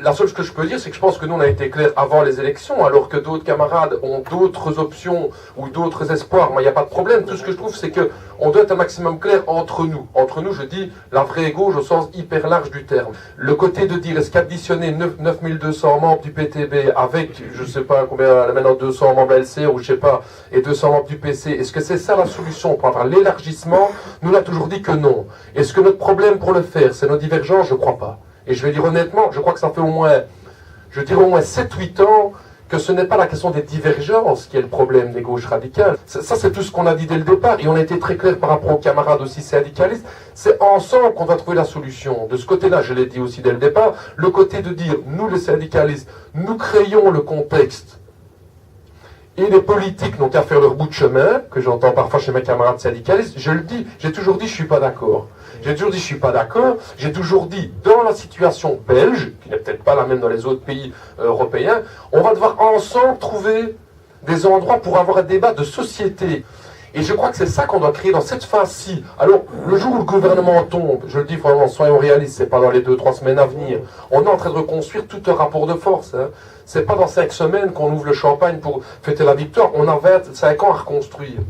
La seule chose que je peux dire, c'est que je pense que nous on a été clairs avant les élections, alors que d'autres camarades ont d'autres options ou d'autres espoirs. Moi il n'y a pas de problème. Tout ce que je trouve, c'est qu'on doit être un maximum clair entre nous. Entre nous, je dis la vraie gauche au sens hyper large du terme. Le côté de dire est-ce qu'additionner 9200 membres du PTB avec, je sais pas combien, maintenant 200 membres LCR ou je sais pas, et 200 membres du PC, est-ce que c'est ça la solution pour avoir l'élargissement? Nous on a toujours dit que non. Est-ce que notre problème pour le faire, c'est nos divergences? Je crois pas. Et je vais dire honnêtement, je crois que ça fait au moins 7-8 ans que ce n'est pas la question des divergences qui est le problème des gauches radicales. Ça, c'est tout ce qu'on a dit dès le départ. Et on a été très clair par rapport aux camarades aussi syndicalistes. C'est ensemble qu'on va trouver la solution. De ce côté-là, je l'ai dit aussi dès le départ, le côté de dire, nous les syndicalistes, nous créons le contexte. Et les politiques n'ont qu'à faire leur bout de chemin, que j'entends parfois chez mes camarades syndicalistes. Je le dis, j'ai toujours dit, je ne suis pas d'accord. J'ai toujours dit, je ne suis pas d'accord. J'ai toujours dit, dans la situation belge, qui n'est peut-être pas la même dans les autres pays européens, on va devoir ensemble trouver des endroits pour avoir un débat de société. Et je crois que c'est ça qu'on doit créer dans cette phase-ci. Alors, le jour où le gouvernement tombe, je le dis vraiment, soyons réalistes, c'est pas dans les 2-3 semaines à venir. On est en train de reconstruire tout un rapport de force. Hein. C'est pas dans 5 semaines qu'on ouvre le champagne pour fêter la victoire. On a 25 ans à reconstruire.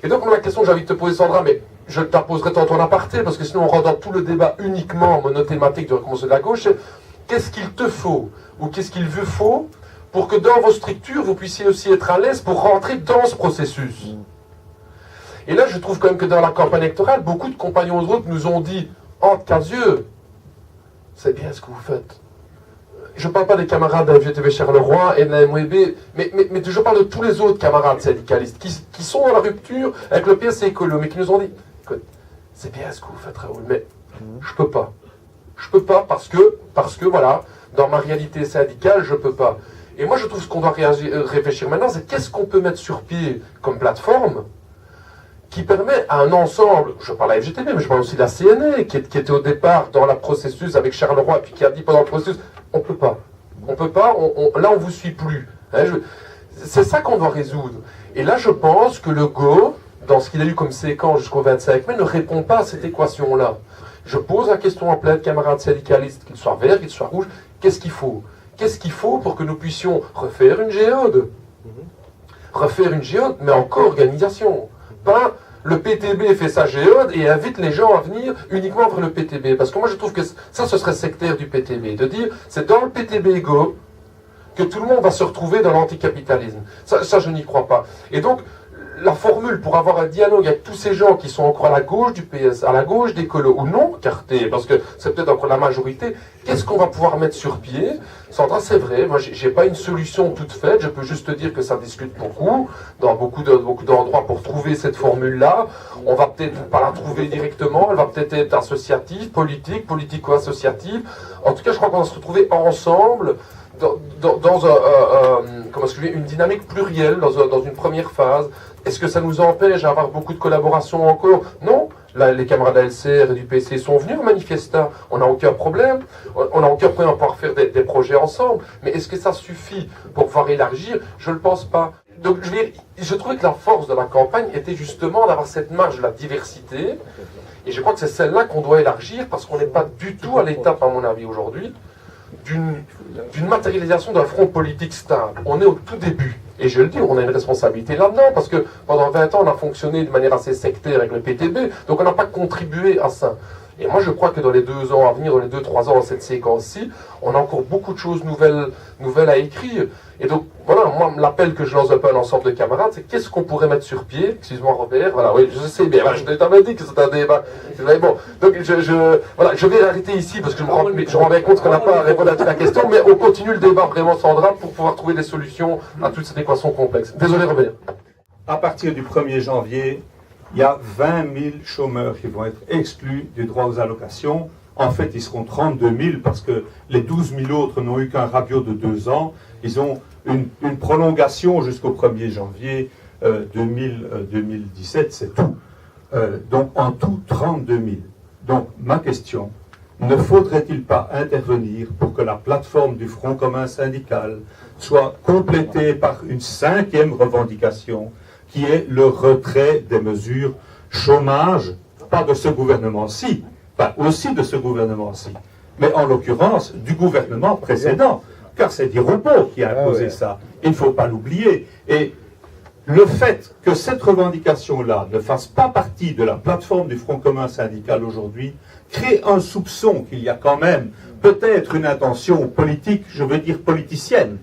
Et donc, la question que j'ai envie de te poser, Sandra, mais je te la poserai tantôt en aparté, parce que sinon on rentre dans tout le débat uniquement monothématique de recommencer de la gauche. Qu'est-ce qu'il te faut, ou qu'est-ce qu'il vous faut, pour que dans vos structures, vous puissiez aussi être à l'aise pour rentrer dans ce processus? Et là, je trouve quand même que dans la campagne électorale, beaucoup de compagnons de route nous ont dit, entre quatre yeux, c'est bien ce que vous faites. Je ne parle pas des camarades de la VTV Charleroi et de la MWB, mais je parle de tous les autres camarades syndicalistes qui sont dans la rupture avec le PS et Écolo, mais qui nous ont dit, écoute, c'est bien ce que vous faites, Raoul, mais je peux pas. Je peux pas parce que voilà, dans ma réalité syndicale, je peux pas. Et moi, je trouve ce qu'on doit réfléchir maintenant, c'est qu'est-ce qu'on peut mettre sur pied comme plateforme qui permet à un ensemble, je parle à la FGTB, mais je parle aussi de la CNE, qui était au départ dans le processus avec Charleroi, puis qui a dit pendant le processus, on peut pas. On peut pas, là on vous suit plus. Hein, c'est ça qu'on doit résoudre. Et là je pense que le GO, dans ce qu'il a eu comme séquence jusqu'au 25 mai, ne répond pas à cette équation-là. Je pose la question en plein de camarades syndicalistes, qu'ils soient verts, qu'ils soient rouges, qu'est-ce qu'il faut? qu'est-ce qu'il faut pour que nous puissions refaire une géode? Refaire une géode, mais en co-organisation. Pas le PTB fait sa géode et invite les gens à venir uniquement vers le PTB. Parce que moi je trouve que ça, ce serait sectaire du PTB. De dire, c'est dans le PTB Go que tout le monde va se retrouver dans l'anticapitalisme. Ça, je n'y crois pas. Et donc, la formule pour avoir un dialogue avec tous ces gens qui sont encore à la gauche du PS, à la gauche des colos, ou non cartés, parce que c'est peut-être encore la majorité, qu'est-ce qu'on va pouvoir mettre sur pied? Sandra, c'est vrai, moi j'ai pas une solution toute faite, je peux juste te dire que ça discute beaucoup, dans beaucoup d'endroits pour trouver cette formule-là. On va peut-être pas la trouver directement, elle va peut-être être associative, politique, politico-associative. En tout cas, je crois qu'on va se retrouver ensemble dans une dynamique plurielle, dans une première phase. Est-ce que ça nous empêche d'avoir beaucoup de collaboration encore? Non. Là, les camarades de la LCR et du PC sont venus au manifestat. On n'a aucun problème. On n'a aucun problème à pouvoir faire des projets ensemble. Mais est-ce que ça suffit pour pouvoir élargir? Je ne le pense pas. Donc, je trouvais que la force de la campagne était justement d'avoir cette marge de la diversité. Et je crois que c'est celle-là qu'on doit élargir parce qu'on n'est pas du tout à l'étape, à mon avis, aujourd'hui, d'une matérialisation d'un front politique stable. On est au tout début. Et je le dis, on a une responsabilité là-dedans, parce que pendant 20 ans, on a fonctionné de manière assez sectaire avec le PTB, donc on n'a pas contribué à ça. Et moi, je crois que dans les 2 ans à venir, dans les 2-3 ans, dans cette séquence-ci, on a encore beaucoup de choses nouvelles à écrire. Et donc, voilà, moi, l'appel que je lance un peu à l'ensemble de camarades, c'est qu'est-ce qu'on pourrait mettre sur pied? Excuse-moi, Robert, voilà, oui, je sais bien, voilà, je t'avais dit que c'était un débat. Bon, donc, je vais arrêter ici, parce que je me rends bien compte qu'on n'a pas à répondre à toute la question, mais on continue le débat vraiment, Sandra, pour pouvoir trouver des solutions à toute cette équation complexe. Désolé, Robert. À partir du 1er janvier, il y a 20 000 chômeurs qui vont être exclus du droit aux allocations. En fait, ils seront 32 000 parce que les 12 000 autres n'ont eu qu'un rabio de 2 ans. Ils ont une prolongation jusqu'au 1er janvier 2017, c'est tout. Donc, en tout, 32 000. Donc, ma question, ne faudrait-il pas intervenir pour que la plateforme du Front commun syndical soit complétée par une 5e revendication qui est le retrait des mesures chômage, pas de ce gouvernement-ci, pas aussi de ce gouvernement-ci, mais en l'occurrence du gouvernement précédent, car c'est Di Rupo qui a imposé ça. Il ne faut pas l'oublier. Et le fait que cette revendication-là ne fasse pas partie de la plateforme du Front commun syndical aujourd'hui crée un soupçon qu'il y a quand même peut-être une intention politique, je veux dire politicienne,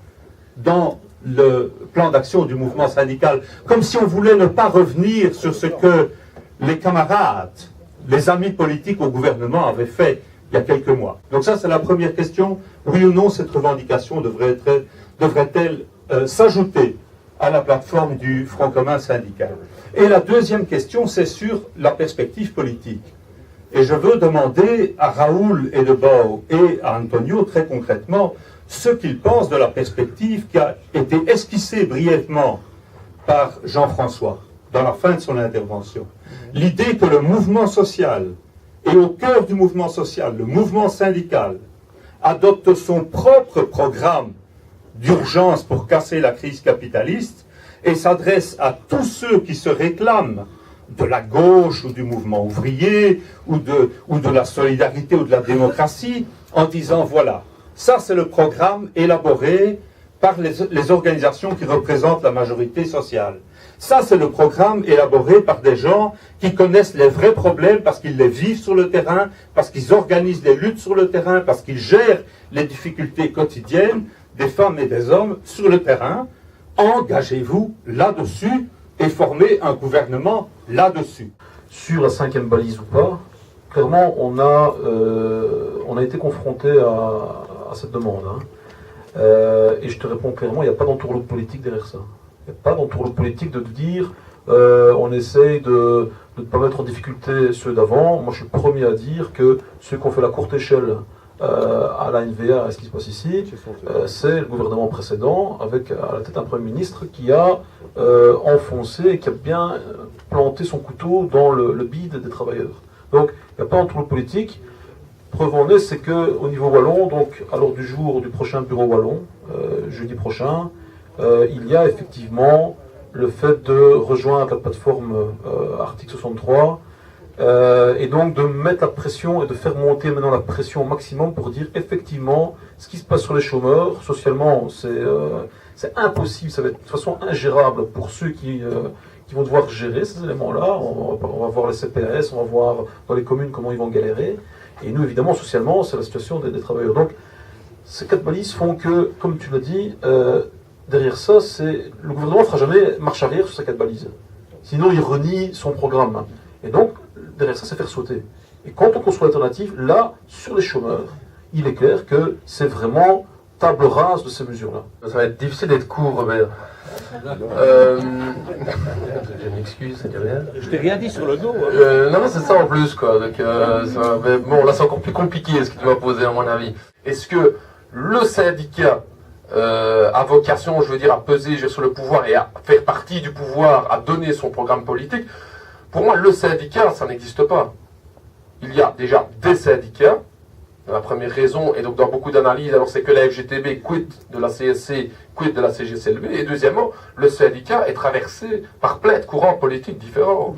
dans le plan d'action du mouvement syndical, comme si on voulait ne pas revenir sur ce que les camarades, les amis politiques au gouvernement avaient fait il y a quelques mois. Donc ça, c'est la première question. Oui ou non, cette revendication devrait-elle s'ajouter à la plateforme du Front commun syndical? Et la deuxième question, c'est sur la perspective politique. Et je veux demander à Raoul Edebao et à Antonio, très concrètement, ce qu'ils pensent de la perspective qui a été esquissée brièvement par Jean-François dans la fin de son intervention. L'idée que le mouvement social, et au cœur du mouvement social, le mouvement syndical, adopte son propre programme d'urgence pour casser la crise capitaliste et s'adresse à tous ceux qui se réclament de la gauche ou du mouvement ouvrier ou de la solidarité ou de la démocratie en disant voilà, ça c'est le programme élaboré par les organisations qui représentent la majorité sociale. Ça c'est le programme élaboré par des gens qui connaissent les vrais problèmes parce qu'ils les vivent sur le terrain, parce qu'ils organisent les luttes sur le terrain, parce qu'ils gèrent les difficultés quotidiennes des femmes et des hommes sur le terrain. Engagez-vous là-dessus et formez un gouvernement là-dessus. Sur la 5e balise ou pas, clairement, on a été confronté à cette demande. Et je te réponds clairement, il n'y a pas d'entourloupe politique derrière ça. Il n'y a pas d'entourloupe politique de te dire on essaye de ne pas mettre en difficulté ceux d'avant. Moi, je suis le premier à dire que ceux qui ont fait la courte échelle à la NVA, à ce qui se passe ici, c'est le gouvernement précédent, avec à la tête un Premier ministre qui a enfoncé et qui a bien planté son couteau dans le bide des travailleurs. Donc, il n'y a pas d'entourloupe politique. Preuve en est, c'est qu'au niveau wallon, donc à l'ordre du jour du prochain bureau wallon, jeudi prochain, il y a effectivement le fait de rejoindre la plateforme article 63 Et donc de mettre la pression et de faire monter maintenant la pression au maximum pour dire effectivement ce qui se passe sur les chômeurs, socialement, c'est impossible, ça va être de toute façon ingérable pour ceux qui vont devoir gérer ces éléments-là. On va voir les CPS, on va voir dans les communes comment ils vont galérer. Et nous, évidemment, socialement, c'est la situation des travailleurs. Donc, ces 4 balises font que, comme tu l'as dit, derrière ça, le gouvernement ne fera jamais marche arrière sur ces 4 balises. Sinon, il renie son programme. Et donc, derrière ça, c'est faire sauter. Et quand on construit l'alternative, là, sur les chômeurs, il est clair que c'est vraiment table rase de ces mesures-là. Ça va être difficile d'être court, Robert. Je m'excuse, c'est rien. Je t'ai rien dit sur le dos. Non, c'est ça en plus, quoi. Donc, mais bon, là, c'est encore plus compliqué ce que tu m'as posé, à mon avis. Est-ce que le syndicat a vocation, je veux dire, à peser sur le pouvoir et à faire partie du pouvoir, à donner son programme politique? Pour moi, le syndicat, ça n'existe pas. Il y a déjà des syndicats. La première raison, et donc dans beaucoup d'analyses, alors c'est que la FGTB quitte de la CSC, quitte de la CGCLB, et deuxièmement, le syndicat est traversé par plein de courants politiques différents.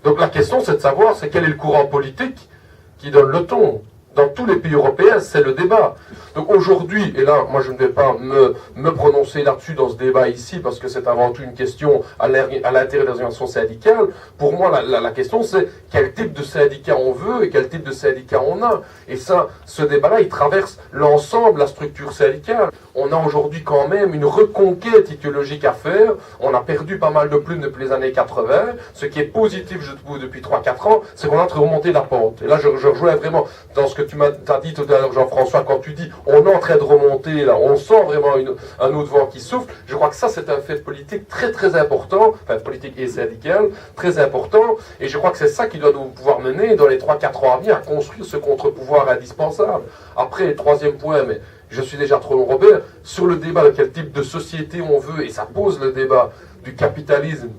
Donc la question, c'est de savoir, c'est quel est le courant politique qui donne le ton. Dans tous les pays européens, c'est le débat. Donc aujourd'hui, et là, moi je ne vais pas me prononcer là-dessus dans ce débat ici, parce que c'est avant tout une question à l'intérieur des organisations syndicales. Pour moi, la question c'est quel type de syndicat on veut et quel type de syndicat on a. Et ça, ce débat-là, il traverse l'ensemble de la structure syndicale. On a aujourd'hui quand même une reconquête idéologique à faire. On a perdu pas mal de plumes depuis les années 80. Ce qui est positif, je trouve, depuis 3-4 ans, c'est qu'on a remonté la pente. Et là, je rejoins vraiment dans ce que tu m'as dit tout à l'heure, Jean-François, quand tu dis on est en train de remonter, là, on sent vraiment un autre vent qui souffle. Je crois que ça, c'est un fait politique très très important, enfin politique et syndical, très important, et je crois que c'est ça qui doit nous pouvoir mener dans les 3-4 ans à venir à construire ce contre-pouvoir indispensable. Après, troisième point, mais je suis déjà trop long, Robert, sur le débat de quel type de société on veut, et ça pose le débat du capitalisme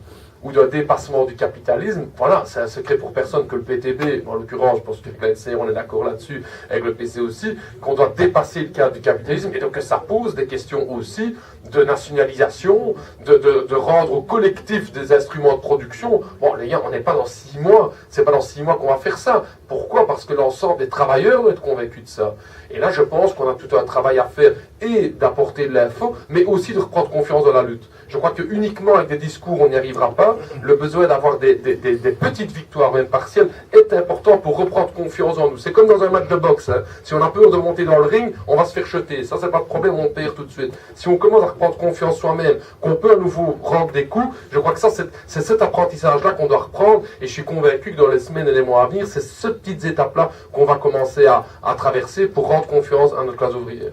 ou d'un dépassement du capitalisme, voilà, c'est un secret pour personne que le PTB, en l'occurrence, je pense que la NCR, on est d'accord là-dessus, avec le PC aussi, qu'on doit dépasser le cadre du capitalisme, et donc que ça pose des questions aussi de nationalisation, de rendre au collectif des instruments de production. Bon, les gars, on n'est pas dans 6 mois, c'est pas dans 6 mois qu'on va faire ça. Pourquoi? Parce que l'ensemble des travailleurs doit être convaincus de ça. Et là, je pense qu'on a tout un travail à faire, et d'apporter de l'info, mais aussi de reprendre confiance dans la lutte. Je crois que uniquement avec des discours, on n'y arrivera pas. Le besoin d'avoir des petites victoires, même partielles, est important pour reprendre confiance en nous. C'est comme dans un match de boxe. Hein. Si on a peur de monter dans le ring, on va se faire jeter. Ça, c'est pas de problème, on perd tout de suite. Si on commence à reprendre confiance soi-même, qu'on peut à nouveau rendre des coups, je crois que ça, c'est cet apprentissage-là qu'on doit reprendre. Et je suis convaincu que dans les semaines et les mois à venir, c'est ces petites étapes-là qu'on va commencer à traverser pour rendre confiance à notre classe ouvrière.